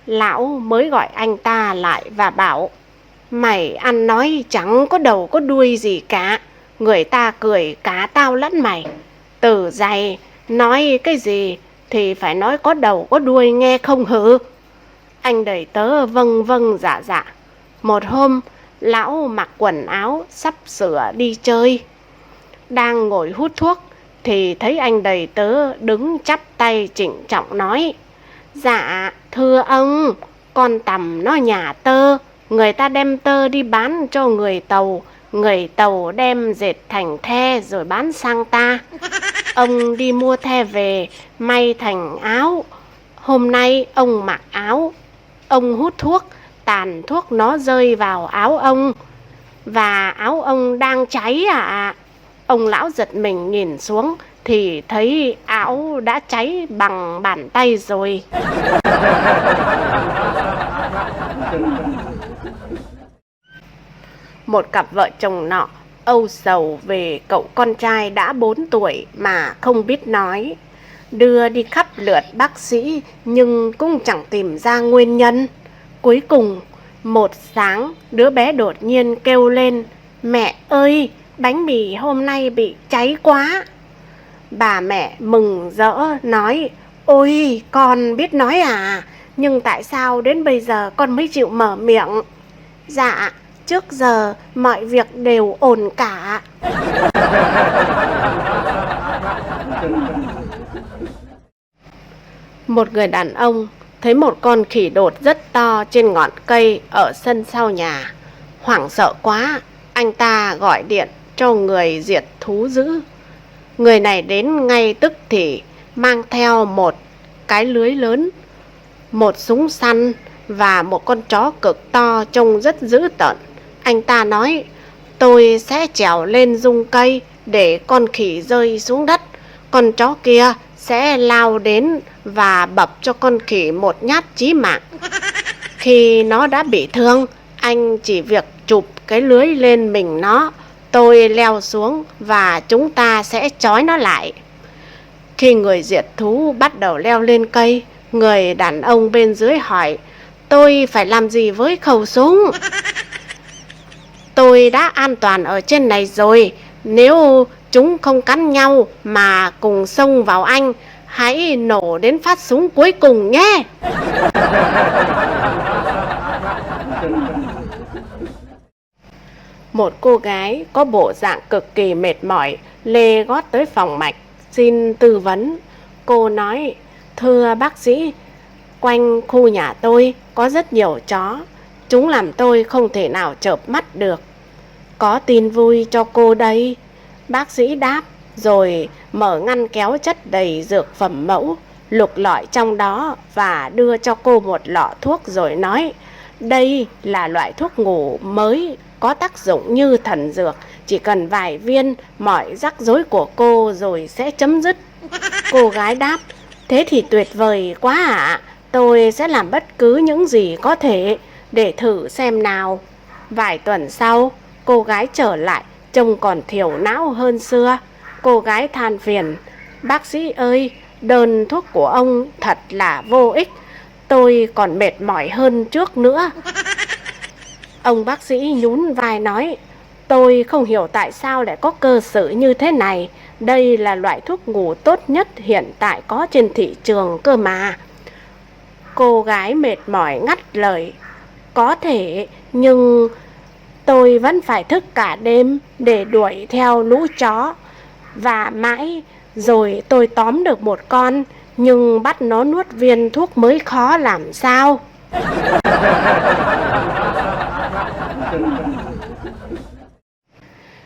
Lão mới gọi anh ta lại và bảo, mày ăn nói chẳng có đầu có đuôi gì cả, người ta cười cả tao lẫn mày. Từ dày nói cái gì thì phải nói có đầu có đuôi nghe không hử? Anh đầy tớ vâng vâng dạ dạ. Một hôm, lão mặc quần áo sắp sửa đi chơi, đang ngồi hút thuốc thì thấy anh đầy tớ đứng chắp tay trịnh trọng nói, dạ thưa ông, con tằm nó nhà tơ, người ta đem tơ đi bán cho người Tàu đem dệt thành the rồi bán sang ta. Ông đi mua the về may thành áo, hôm nay ông mặc áo, ông hút thuốc, tàn thuốc nó rơi vào áo ông, và áo ông đang cháy ạ. Ông lão giật mình nhìn xuống thì thấy áo đã cháy bằng bàn tay rồi. Một cặp vợ chồng nọ âu sầu về cậu con trai đã 4 tuổi mà không biết nói. Đưa đi khắp lượt bác sĩ nhưng cũng chẳng tìm ra nguyên nhân. Cuối cùng, một sáng đứa bé đột nhiên kêu lên, mẹ ơi, bánh mì hôm nay bị cháy quá. Bà mẹ mừng rỡ nói, ôi con biết nói à, nhưng tại sao đến bây giờ con mới chịu mở miệng? Dạ, trước giờ mọi việc đều ổn cả. Một người đàn ông thấy một con khỉ đột rất to trên ngọn cây ở sân sau nhà. Hoảng sợ quá, anh ta gọi điện cho người diệt thú dữ. Người này đến ngay tức thì mang theo một cái lưới lớn, một súng săn và một con chó cực to trông rất dữ tợn. Anh ta nói, tôi sẽ trèo lên rung cây để con khỉ rơi xuống đất. Con chó kia sẽ lao đến và bập cho con khỉ một nhát chí mạng. Khi nó đã bị thương, anh chỉ việc chụp cái lưới lên mình nó, tôi leo xuống và chúng ta sẽ trói nó lại. Khi người diệt thú bắt đầu leo lên cây, người đàn ông bên dưới hỏi, tôi phải làm gì với khẩu súng? Tôi đã an toàn ở trên này rồi, nếu chúng không cắn nhau mà cùng xông vào anh, hãy nổ đến phát súng cuối cùng nhé. Một cô gái có bộ dạng cực kỳ mệt mỏi lê gót tới phòng mạch xin tư vấn. Cô nói, thưa bác sĩ, quanh khu nhà tôi có rất nhiều chó, chúng làm tôi không thể nào chợp mắt được. Có tin vui cho cô đây. Bác sĩ đáp, rồi mở ngăn kéo chất đầy dược phẩm mẫu, lục lọi trong đó và đưa cho cô một lọ thuốc rồi nói, đây là loại thuốc ngủ mới có tác dụng như thần dược, chỉ cần vài viên mọi rắc rối của cô rồi sẽ chấm dứt. Cô gái đáp, thế thì tuyệt vời quá ạ, tôi sẽ làm bất cứ những gì có thể để thử xem nào. Vài tuần sau, cô gái trở lại trông còn thiểu não hơn xưa. Cô gái than phiền, bác sĩ ơi, đơn thuốc của ông thật là vô ích, tôi còn mệt mỏi hơn trước nữa. Ông bác sĩ nhún vai nói, tôi không hiểu tại sao lại có cơ sự như thế này, đây là loại thuốc ngủ tốt nhất hiện tại có trên thị trường cơ mà. Cô gái mệt mỏi ngắt lời, có thể, nhưng tôi vẫn phải thức cả đêm để đuổi theo lũ chó. Và mãi rồi tôi tóm được một con, nhưng bắt nó nuốt viên thuốc mới khó làm sao.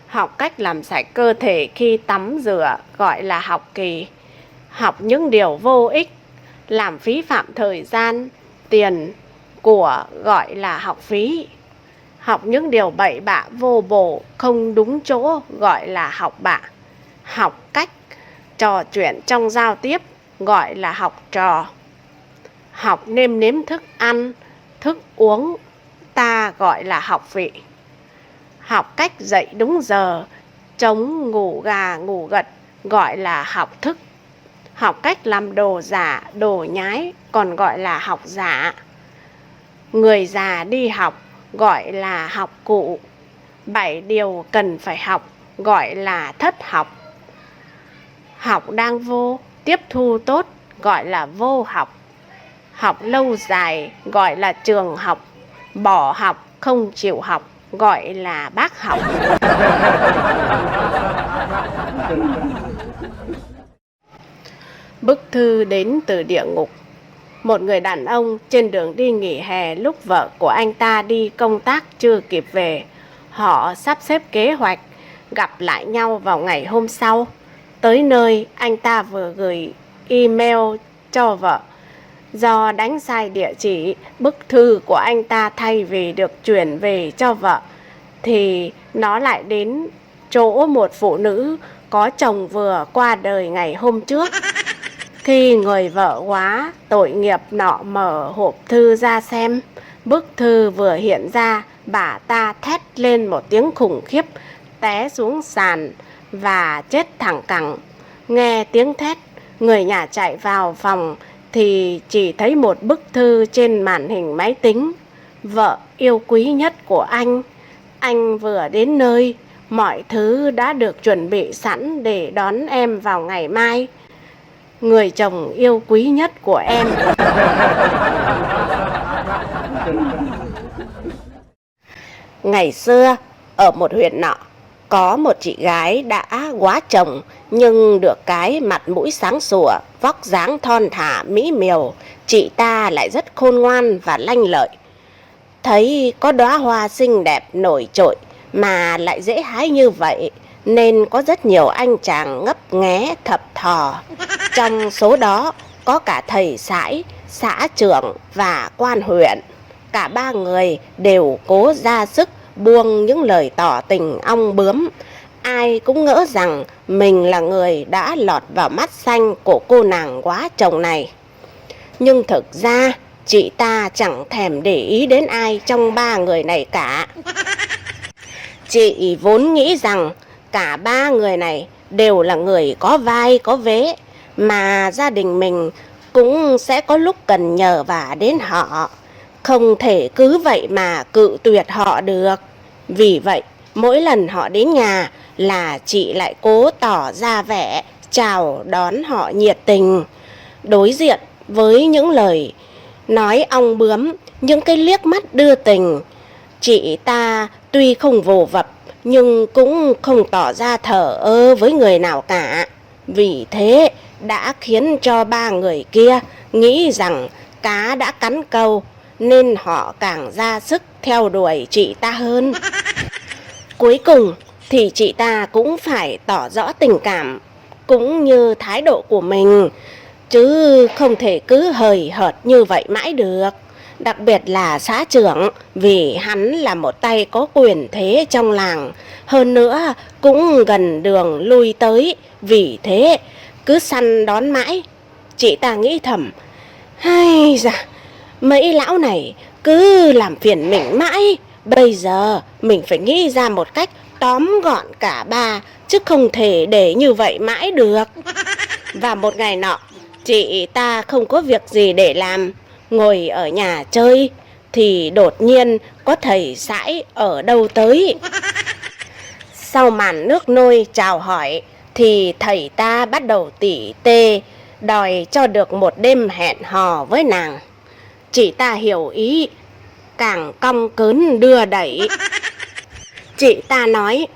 Học cách làm sạch cơ thể khi tắm rửa gọi là học kỳ. Học những điều vô ích, làm phí phạm thời gian, tiền, của gọi là học phí. Học những điều bậy bạ vô bổ, không đúng chỗ gọi là học bạ. Học cách trò chuyện trong giao tiếp gọi là học trò. Học nêm nếm thức ăn, thức uống ta gọi là học vị. Học cách dậy đúng giờ, chống ngủ gà ngủ gật gọi là học thức. Học cách làm đồ giả, đồ nhái còn gọi là học giả. Người già đi học gọi là học cụ. 7 điều cần phải học gọi là thất học. Học đang vô, tiếp thu tốt gọi là vô học. Học lâu dài gọi là trường học. Bỏ học, không chịu học gọi là bác học. Bức thư đến từ địa ngục. Một người đàn ông trên đường đi nghỉ hè lúc vợ của anh ta đi công tác chưa kịp về. Họ sắp xếp kế hoạch gặp lại nhau vào ngày hôm sau. Tới nơi, anh ta vừa gửi email cho vợ. Do đánh sai địa chỉ, bức thư của anh ta thay vì được chuyển về cho vợ, thì nó lại đến chỗ một phụ nữ có chồng vừa qua đời ngày hôm trước. Khi người vợ quá tội nghiệp nọ mở hộp thư ra xem, bức thư vừa hiện ra, bà ta thét lên một tiếng khủng khiếp, té xuống sàn và chết thẳng cẳng. Nghe tiếng thét, người nhà chạy vào phòng thì chỉ thấy một bức thư trên màn hình máy tính. Vợ yêu quý nhất của anh vừa đến nơi, mọi thứ đã được chuẩn bị sẵn để đón em vào ngày mai. Người chồng yêu quý nhất của em. Ngày xưa, ở một huyện nọ, có một chị gái đã quá chồng, nhưng được cái mặt mũi sáng sủa, vóc dáng thon thả mỹ miều, chị ta lại rất khôn ngoan và lanh lợi. Thấy có đóa hoa xinh đẹp nổi trội mà lại dễ hái như vậy, nên có rất nhiều anh chàng ngấp nghé thập thò. Trong số đó có cả thầy sãi, xã trưởng và quan huyện. Cả ba người đều cố ra sức buông những lời tỏ tình ong bướm. Ai cũng ngỡ rằng mình là người đã lọt vào mắt xanh của cô nàng quá chồng này. Nhưng thực ra chị ta chẳng thèm để ý đến ai trong ba người này cả. Chị vốn nghĩ rằng cả ba người này đều là người có vai có vế, mà gia đình mình cũng sẽ có lúc cần nhờ vả đến họ. Không thể cứ vậy mà cự tuyệt họ được. Vì vậy, mỗi lần họ đến nhà là chị lại cố tỏ ra vẻ chào đón họ nhiệt tình. Đối diện với những lời nói ong bướm, những cái liếc mắt đưa tình, chị ta tuy không vồ vập nhưng cũng không tỏ ra thờ ơ với người nào cả. Vì thế đã khiến cho ba người kia nghĩ rằng cá đã cắn câu, nên họ càng ra sức theo đuổi chị ta hơn. Cuối cùng thì chị ta cũng phải tỏ rõ tình cảm cũng như thái độ của mình, chứ không thể cứ hời hợt như vậy mãi được. Đặc biệt là xã trưởng, vì hắn là một tay có quyền thế trong làng, hơn nữa cũng gần đường lui tới, vì thế cứ săn đón mãi. Chị ta nghĩ thầm, hay da, mấy lão này cứ làm phiền mình mãi, bây giờ mình phải nghĩ ra một cách tóm gọn cả ba, chứ không thể để như vậy mãi được. Và một ngày nọ, chị ta không có việc gì để làm, ngồi ở nhà chơi, thì đột nhiên có thầy sãi ở đâu tới. Sau màn nước nôi chào hỏi, thì thầy ta bắt đầu tỉ tê, đòi cho được một đêm hẹn hò với nàng. Chị ta hiểu ý, càng cong cớn đưa đẩy. Chị ta nói,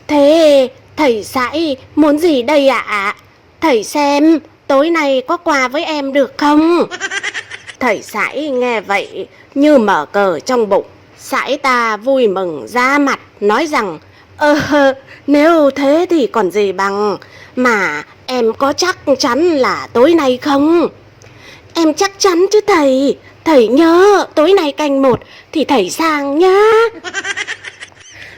thế thầy sãi muốn gì đây ạ? Thầy xem tối nay có qua với em được không? Thầy sãi nghe vậy như mở cờ trong bụng. Sãi ta vui mừng ra mặt, nói rằng, nếu thế thì còn gì bằng, mà em có chắc chắn là tối nay không? Em chắc chắn chứ thầy, thầy nhớ tối nay canh 1 thì thầy sang nhá.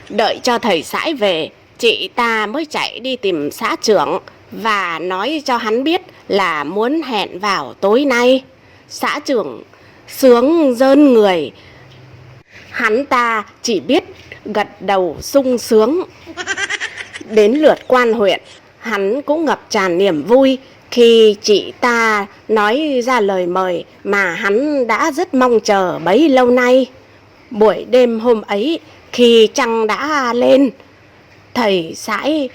Đợi cho thầy sãi về, chị ta mới chạy đi tìm xã trưởng và nói cho hắn biết là muốn hẹn vào tối nay. Xã trưởng sướng rơn người, hắn ta chỉ biết gật đầu sung sướng. Đến lượt quan huyện, hắn cũng ngập tràn niềm vui khi chị ta nói ra lời mời mà hắn đã rất mong chờ bấy lâu nay. Buổi đêm hôm ấy, khi trăng đã lên, thầy sãi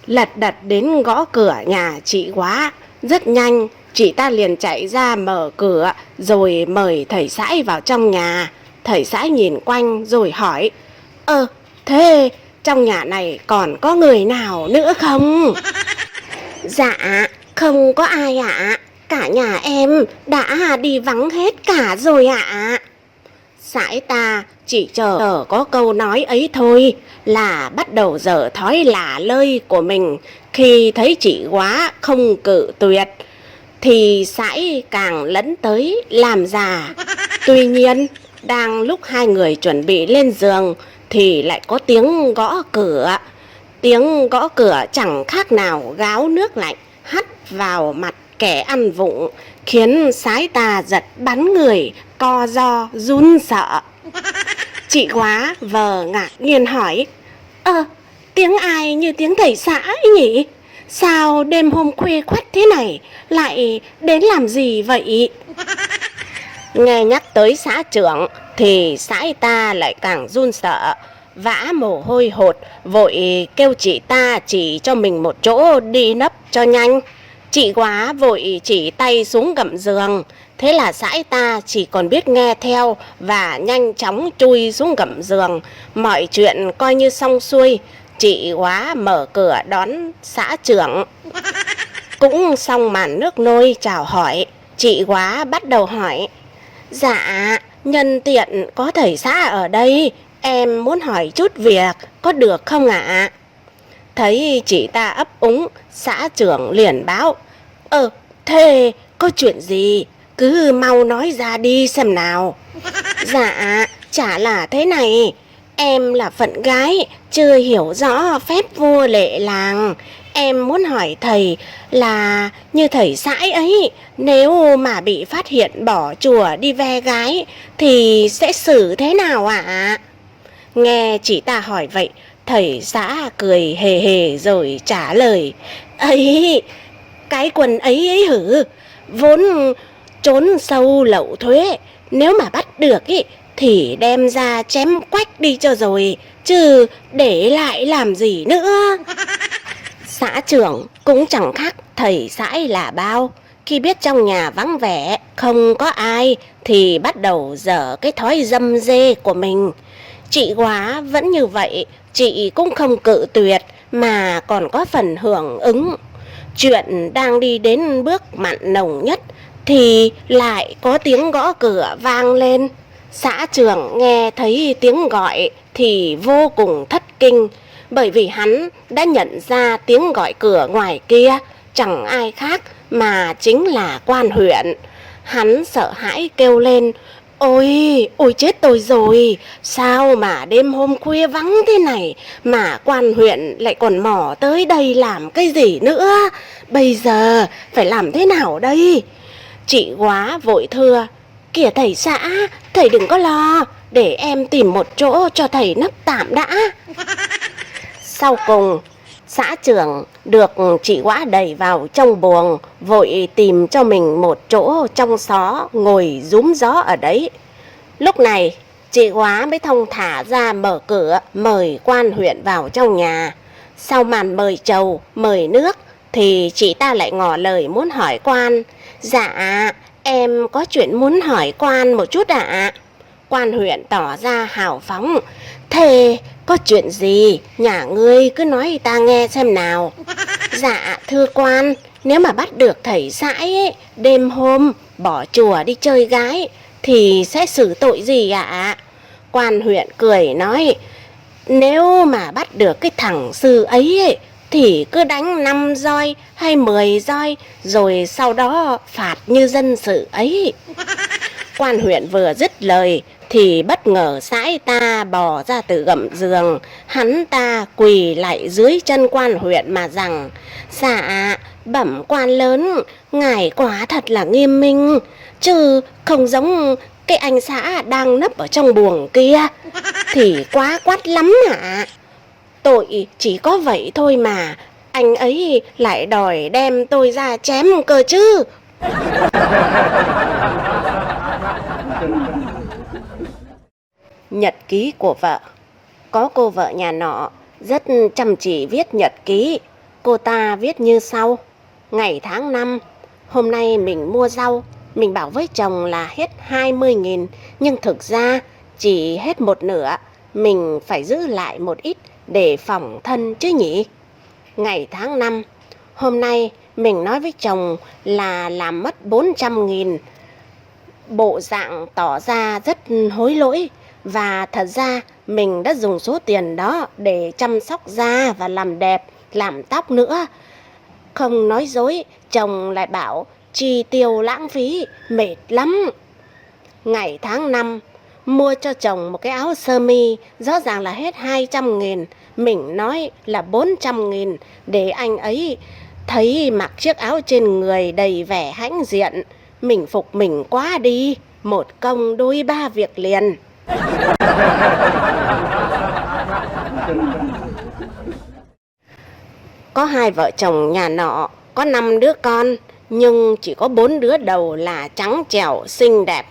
lật đật đến gõ cửa nhà chị quá. Rất nhanh, chị ta liền chạy ra mở cửa rồi mời thầy sãi vào trong nhà. Thầy sãi nhìn quanh rồi hỏi, thế trong nhà này còn có người nào nữa không? Dạ, không có ai ạ. Cả nhà em đã đi vắng hết cả rồi ạ. Sãi ta chỉ chờ có câu nói ấy thôi là bắt đầu dở thói lả lơi của mình. Khi thấy chị quá không cự tuyệt thì sãi càng lấn tới làm già. Tuy nhiên, đang lúc hai người chuẩn bị lên giường thì lại có tiếng gõ cửa. Tiếng gõ cửa chẳng khác nào gáo nước lạnh hắt vào mặt kẻ ăn vụng, khiến sái ta giật bắn người, co ro run sợ. Chị quá vờ ngạc nhiên hỏi, tiếng ai như tiếng thầy xã ấy nhỉ? Sao đêm hôm khuya khoắt thế này lại đến làm gì vậy? Nghe nhắc tới xã trưởng thì sãi ta lại càng run sợ, vã mồ hôi hột, vội kêu chị ta chỉ cho mình một chỗ đi nấp cho nhanh. Chị quá vội chỉ tay xuống gầm giường, thế là sãi ta chỉ còn biết nghe theo và nhanh chóng chui xuống gầm giường. Mọi chuyện coi như xong xuôi, chị quá mở cửa đón xã trưởng. Cũng xong màn nước nôi chào hỏi, chị quá bắt đầu hỏi, dạ, nhân tiện có thầy xã ở đây, em muốn hỏi chút việc, có được không ạ? Thấy chị ta ấp úng, xã trưởng liền báo, thế có chuyện gì? Cứ mau nói ra đi xem nào. Dạ, chả là thế này, em là phận gái, chưa hiểu rõ phép vua lệ làng. Em muốn hỏi thầy là như thầy sãi ấy, nếu mà bị phát hiện bỏ chùa đi ve gái thì sẽ xử thế nào ạ? Nghe chị ta hỏi vậy, thầy xã cười hề hề rồi trả lời: ấy, cái quần ấy ấy hử, vốn trốn sâu lậu thuế, nếu mà bắt được ý thì đem ra chém quách đi cho rồi, chứ để lại làm gì nữa. Xã trưởng cũng chẳng khác thầy sãi là bao, khi biết trong nhà vắng vẻ không có ai thì bắt đầu dở cái thói dâm dê của mình. Chị Quá vẫn như vậy, chị cũng không cự tuyệt mà còn có phần hưởng ứng. Chuyện đang đi đến bước mặn nồng nhất thì lại có tiếng gõ cửa vang lên. Xã trưởng nghe thấy tiếng gọi thì vô cùng thất kinh, bởi vì hắn đã nhận ra tiếng gọi cửa ngoài kia chẳng ai khác mà chính là quan huyện. Hắn sợ hãi kêu lên: ôi, ôi chết tôi rồi, sao mà đêm hôm khuya vắng thế này mà quan huyện lại còn mò tới đây làm cái gì nữa? Bây giờ phải làm thế nào đây? Chị Quá vội thưa: kìa thầy xã, thầy đừng có lo, để em tìm một chỗ cho thầy nấp tạm đã. Sau cùng, xã trưởng được chị Quá đẩy vào trong buồng, vội tìm cho mình một chỗ trong xó ngồi rúm gió ở đấy. Lúc này, chị Quá mới thong thả ra mở cửa mời quan huyện vào trong nhà. Sau màn mời trầu, mời nước thì chị ta lại ngỏ lời muốn hỏi quan. Dạ, em có chuyện muốn hỏi quan một chút ạ. Quan huyện tỏ ra hào phóng: thế có chuyện gì, nhà ngươi cứ nói ta nghe xem nào. Dạ thưa quan, nếu mà bắt được thầy sãi ấy, đêm hôm bỏ chùa đi chơi gái thì sẽ xử tội gì ạ? Quan huyện cười nói: nếu mà bắt được cái thằng sư ấy thì cứ đánh 5 roi hay 10 roi, rồi sau đó phạt như dân sự ấy. Quan huyện vừa dứt lời thì bất ngờ sãi ta bò ra từ gầm giường. Hắn ta quỳ lại dưới chân quan huyện mà rằng: dạ, bẩm quan lớn, ngài quả thật là nghiêm minh, chứ không giống cái anh xã đang nấp ở trong buồng kia thì quá quát lắm ạ. Tội chỉ có vậy thôi mà anh ấy lại đòi đem tôi ra chém cơ chứ. Nhật ký của vợ. Có cô vợ nhà nọ rất chăm chỉ viết nhật ký. Cô ta viết như sau: ngày tháng năm, hôm nay mình mua rau, mình bảo với chồng là hết 20.000, nhưng thực ra chỉ hết một nửa, mình phải giữ lại một ít để phòng thân chứ nhỉ. Ngày tháng năm, hôm nay mình nói với chồng là làm mất 400.000, bộ dạng tỏ ra rất hối lỗi, và thật ra mình đã dùng số tiền đó để chăm sóc da và làm đẹp, làm tóc nữa. Không nói dối, chồng lại bảo chi tiêu lãng phí, mệt lắm. Ngày tháng năm, mua cho chồng một cái áo sơ mi, rõ ràng là hết 200.000, mình nói là 400.000 để anh ấy thấy mặc chiếc áo trên người đầy vẻ hãnh diện. Mình phục mình quá đi, một công đôi ba việc liền. Có hai vợ chồng nhà nọ có 5 đứa con, nhưng chỉ có 4 đứa đầu là trắng trẻo xinh đẹp,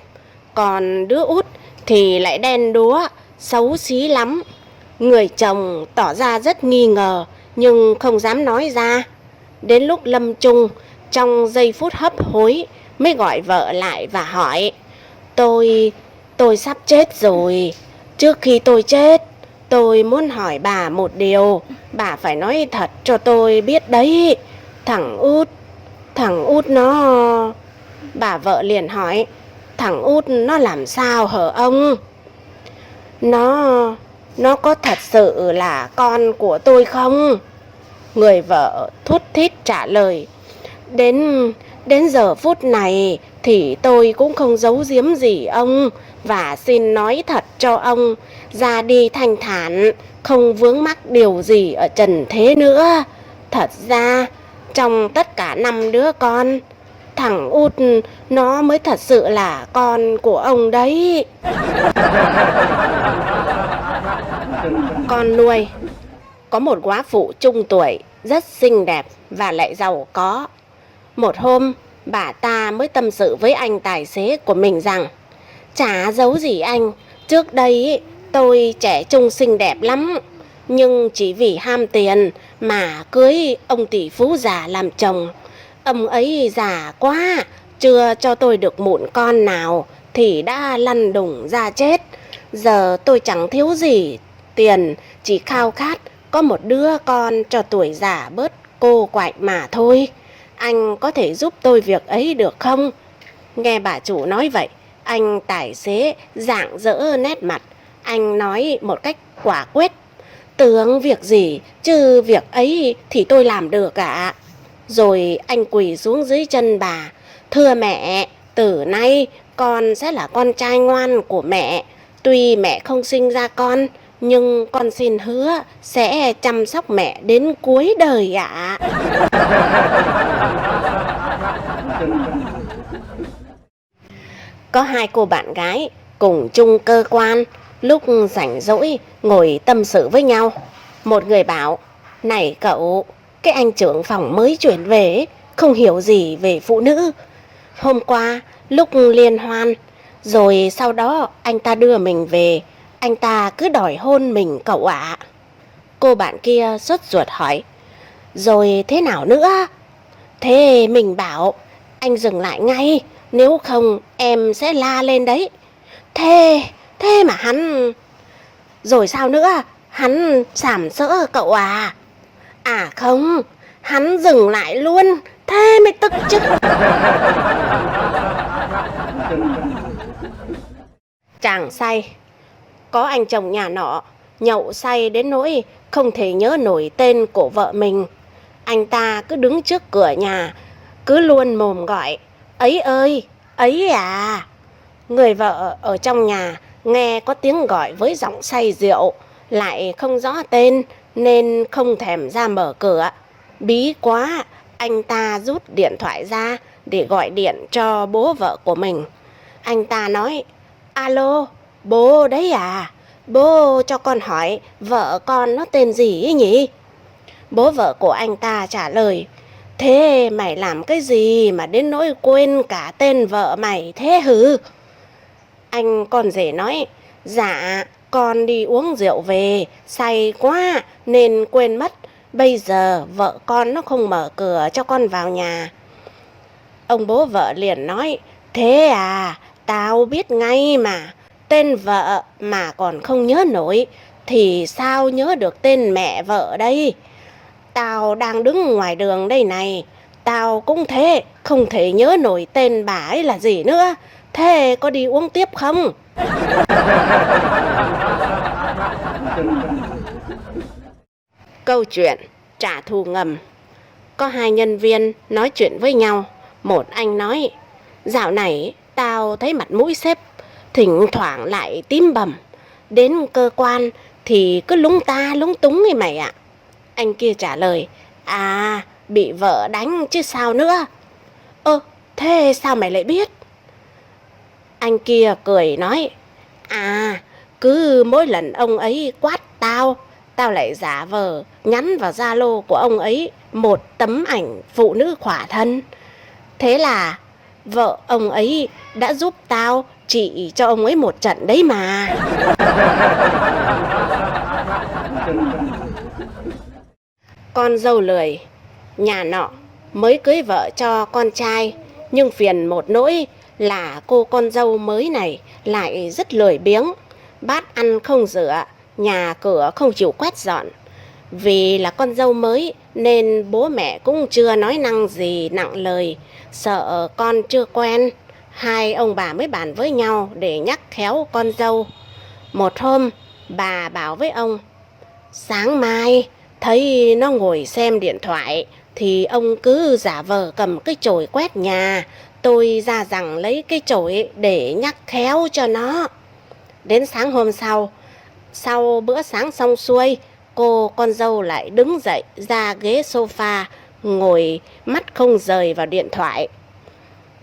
còn đứa út thì lại đen đúa xấu xí lắm. Người chồng tỏ ra rất nghi ngờ nhưng không dám nói ra. Đến lúc lâm chung, trong giây phút hấp hối mới gọi vợ lại và hỏi: Tôi sắp chết rồi. Trước khi tôi chết, tôi muốn hỏi bà một điều. Bà phải nói thật cho tôi biết đấy. Thằng út nó... Bà vợ liền hỏi: thằng út nó làm sao hả ông? Nó có thật sự là con của tôi không? Người vợ thút thít trả lời: Đến giờ phút này thì tôi cũng không giấu giếm gì ông, và xin nói thật cho ông, ra đi thanh thản, không vướng mắc điều gì ở trần thế nữa. Thật ra, trong tất cả 5 đứa con, thằng út nó mới thật sự là con của ông đấy. Con nuôi có một góa phụ trung tuổi, rất xinh đẹp và lại giàu có. Một hôm, bà ta mới tâm sự với anh tài xế của mình rằng: chả giấu gì anh, trước đây tôi trẻ trung xinh đẹp lắm, nhưng chỉ vì ham tiền mà cưới ông tỷ phú già làm chồng. Ông ấy già quá, chưa cho tôi được mụn con nào thì đã lăn đùng ra chết. Giờ tôi chẳng thiếu gì tiền, chỉ khao khát có một đứa con cho tuổi già bớt cô quạnh mà thôi. Anh có thể giúp tôi việc ấy được không? Nghe bà chủ nói vậy, anh tài xế rạng rỡ nét mặt. Anh nói một cách quả quyết: tưởng việc gì, chứ việc ấy thì tôi làm được ạ. Rồi anh quỳ xuống dưới chân bà: thưa mẹ, từ nay con sẽ là con trai ngoan của mẹ. Tuy mẹ không sinh ra con, nhưng con xin hứa sẽ chăm sóc mẹ đến cuối đời ạ. Có hai cô bạn gái cùng chung cơ quan, lúc rảnh rỗi ngồi tâm sự với nhau. Một người bảo: này cậu, cái anh trưởng phòng mới chuyển về không hiểu gì về phụ nữ. Hôm qua lúc liên hoan, rồi sau đó anh ta đưa mình về, anh ta cứ đòi hôn mình cậu ạ. Cô bạn kia sốt ruột hỏi: rồi thế nào nữa? Thế mình bảo: anh dừng lại ngay, nếu không em sẽ la lên đấy. Thế mà hắn... Rồi sao nữa? Hắn sàm sỡ cậu à? À không, hắn dừng lại luôn, thế mới tức chứ. Chàng say. Có anh chồng nhà nọ nhậu say đến nỗi không thể nhớ nổi tên của vợ mình. Anh ta cứ đứng trước cửa nhà, cứ luôn mồm gọi: ấy ơi, ấy à. Người vợ ở trong nhà nghe có tiếng gọi với giọng say rượu, lại không rõ tên nên không thèm ra mở cửa. Bí quá, anh ta rút điện thoại ra để gọi điện cho bố vợ của mình. Anh ta nói: alo, bố đấy à? Bố cho con hỏi vợ con nó tên gì ấy nhỉ? Bố vợ của anh ta trả lời: thế mày làm cái gì mà đến nỗi quên cả tên vợ mày thế hử? Anh con rể nói: dạ, con đi uống rượu về, say quá nên quên mất. Bây giờ vợ con nó không mở cửa cho con vào nhà. Ông bố vợ liền nói: thế à, tao biết ngay mà. Tên vợ mà còn không nhớ nổi thì sao nhớ được tên mẹ vợ đây? Tao đang đứng ngoài đường đây này, tao cũng thế, không thể nhớ nổi tên bà ấy là gì nữa. Thế có đi uống tiếp không? Câu chuyện trả thù ngầm. Có hai nhân viên nói chuyện với nhau. Một anh nói: dạo này tao thấy mặt mũi sếp thỉnh thoảng lại tím bầm, đến cơ quan thì cứ lúng ta lúng túng ấy mày ạ. Anh kia trả lời: à, bị vợ đánh chứ sao nữa. Thế sao mày lại biết? Anh kia cười nói: à, cứ mỗi lần ông ấy quát tao lại giả vờ nhắn vào Zalo của ông ấy một tấm ảnh phụ nữ khỏa thân. Thế là vợ ông ấy đã giúp tao trị cho ông ấy một trận đấy mà. Con dâu lười. Nhà nọ mới cưới vợ cho con trai, nhưng phiền một nỗi là cô con dâu mới này lại rất lười biếng. Bát ăn không rửa, nhà cửa không chịu quét dọn. Vì là con dâu mới nên bố mẹ cũng chưa nói năng gì nặng lời, sợ con chưa quen. Hai ông bà mới bàn với nhau để nhắc khéo con dâu. Một hôm bà bảo với ông: sáng mai thấy nó ngồi xem điện thoại thì ông cứ giả vờ cầm cái chổi quét nhà, tôi ra rằng lấy cái chổi để nhắc khéo cho nó. Đến sáng hôm sau bữa sáng xong xuôi, cô con dâu lại đứng dậy ra ghế sofa, ngồi mắt không rời vào điện thoại.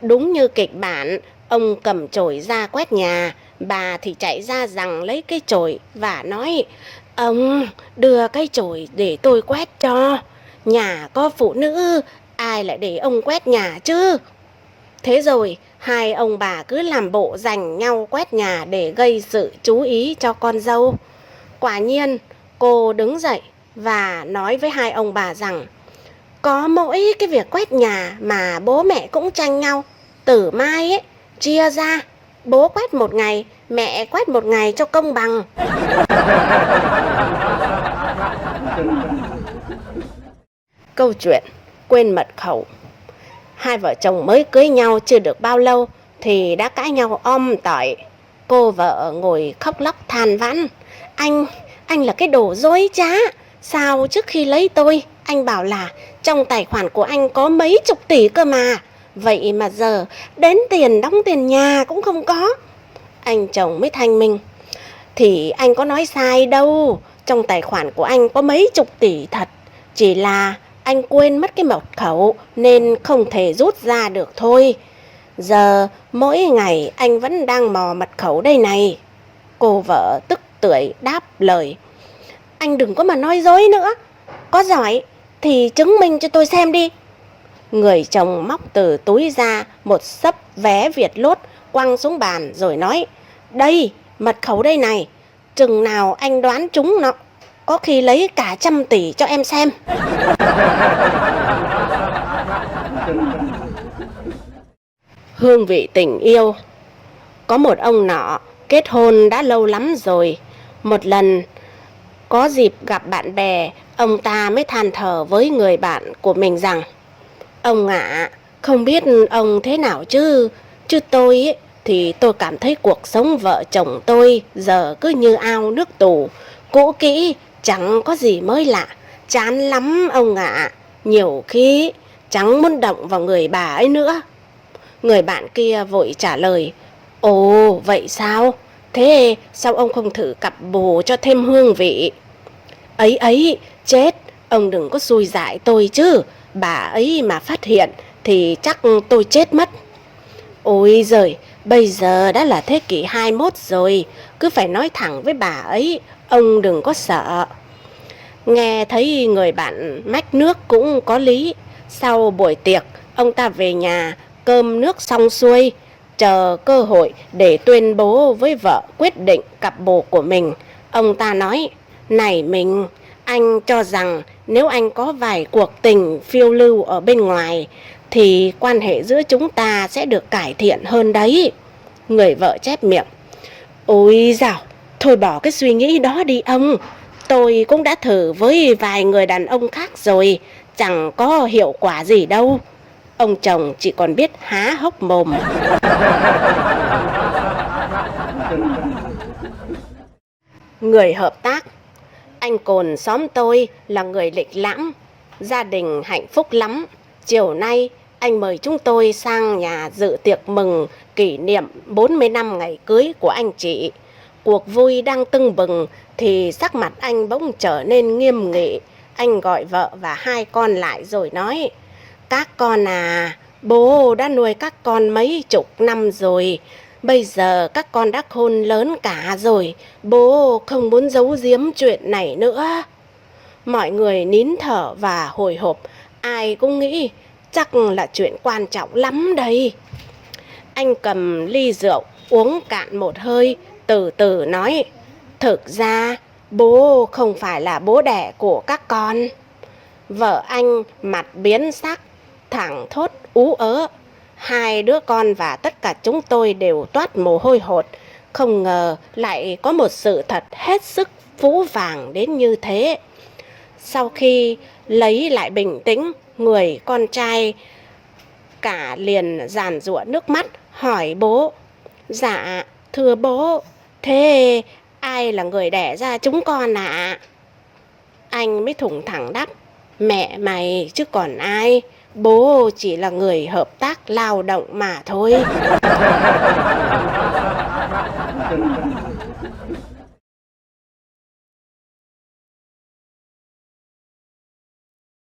Đúng như kịch bản, ông cầm chổi ra quét nhà, bà thì chạy ra rằng lấy cái chổi và nói: Ông đưa cái chổi để tôi quét cho. Nhà có phụ nữ, ai lại để ông quét nhà chứ? Thế rồi, hai ông bà cứ làm bộ giành nhau quét nhà để gây sự chú ý cho con dâu. Quả nhiên, cô đứng dậy và nói với hai ông bà rằng có mỗi cái việc quét nhà mà bố mẹ cũng tranh nhau. Từ mai ấy, chia ra, bố quét một ngày, mẹ quét một ngày cho công bằng. Câu chuyện quên mật khẩu. Hai vợ chồng mới cưới nhau chưa được bao lâu thì đã cãi nhau om tỏi. Cô vợ ngồi khóc lóc than vãn. Anh là cái đồ dối trá. Sao trước khi lấy tôi, anh bảo là trong tài khoản của anh có mấy chục tỷ cơ mà. Vậy mà giờ đến tiền đóng tiền nhà cũng không có. Anh chồng mới thanh minh. Thì anh có nói sai đâu. Trong tài khoản của anh có mấy chục tỷ thật. Chỉ là anh quên mất cái mật khẩu nên không thể rút ra được thôi. Giờ mỗi ngày anh vẫn đang mò mật khẩu đây này. Cô vợ tức tưởi đáp lời. Anh đừng có mà nói dối nữa. Có giỏi thì chứng minh cho tôi xem đi. Người chồng móc từ túi ra một xấp vé Việt lốt quăng xuống bàn rồi nói. Đây, mật khẩu đây này. Chừng nào anh đoán trúng nó, có khi lấy cả 100 tỷ cho em xem. Hương vị tình yêu. Có một ông nọ kết hôn đã lâu lắm rồi. Một lần có dịp gặp bạn bè, ông ta mới than thở với người bạn của mình rằng ông ạ, không biết ông thế nào chứ tôi ấy, thì tôi cảm thấy cuộc sống vợ chồng tôi giờ cứ như ao nước tù, cũ kỹ, chẳng có gì mới lạ, chán lắm ông ạ. Nhiều khi chẳng muốn động vào người bà ấy nữa. Người bạn kia vội trả lời. Ồ, vậy sao? Thế sao ông không thử cặp bồ cho thêm hương vị? Ấy, chết, ông đừng có xui dại tôi chứ. Bà ấy mà phát hiện thì chắc tôi chết mất. Ôi giời, bây giờ đã là thế kỷ 21 rồi, cứ phải nói thẳng với bà ấy, ông đừng có sợ. Nghe thấy người bạn mách nước cũng có lý. Sau buổi tiệc, ông ta về nhà, cơm nước xong xuôi, chờ cơ hội để tuyên bố với vợ quyết định cặp bồ của mình. Ông ta nói, này mình, anh cho rằng nếu anh có vài cuộc tình phiêu lưu ở bên ngoài thì quan hệ giữa chúng ta sẽ được cải thiện hơn đấy. Người vợ chép miệng. Ôi dào, thôi bỏ cái suy nghĩ đó đi ông. Tôi cũng đã thử với vài người đàn ông khác rồi, chẳng có hiệu quả gì đâu. Ông chồng chỉ còn biết há hốc mồm. Người hợp tác. Anh Cồn xóm tôi là người lịch lãm, gia đình hạnh phúc lắm. Chiều nay anh mời chúng tôi sang nhà dự tiệc mừng kỷ niệm 40 năm ngày cưới của anh chị. Cuộc vui đang tưng bừng thì sắc mặt anh bỗng trở nên nghiêm nghị. Anh gọi vợ và hai con lại rồi nói, các con à, bố đã nuôi các con mấy chục năm rồi. Bây giờ các con đã khôn lớn cả rồi, bố không muốn giấu giếm chuyện này nữa. Mọi người nín thở và hồi hộp, ai cũng nghĩ chắc là chuyện quan trọng lắm đây. Anh cầm ly rượu, uống cạn một hơi, từ từ nói, thực ra bố không phải là bố đẻ của các con. Vợ anh mặt biến sắc, thẳng thốt ú ớ. Hai đứa con và tất cả chúng tôi đều toát mồ hôi hột. Không ngờ lại có một sự thật hết sức phũ phàng đến như thế. Sau khi lấy lại bình tĩnh, người con trai cả liền giàn giụa nước mắt hỏi bố. Dạ, thưa bố, thế ai là người đẻ ra chúng con ạ? Anh mới thủng thẳng đáp, mẹ mày chứ còn ai, bố chỉ là người hợp tác lao động mà thôi.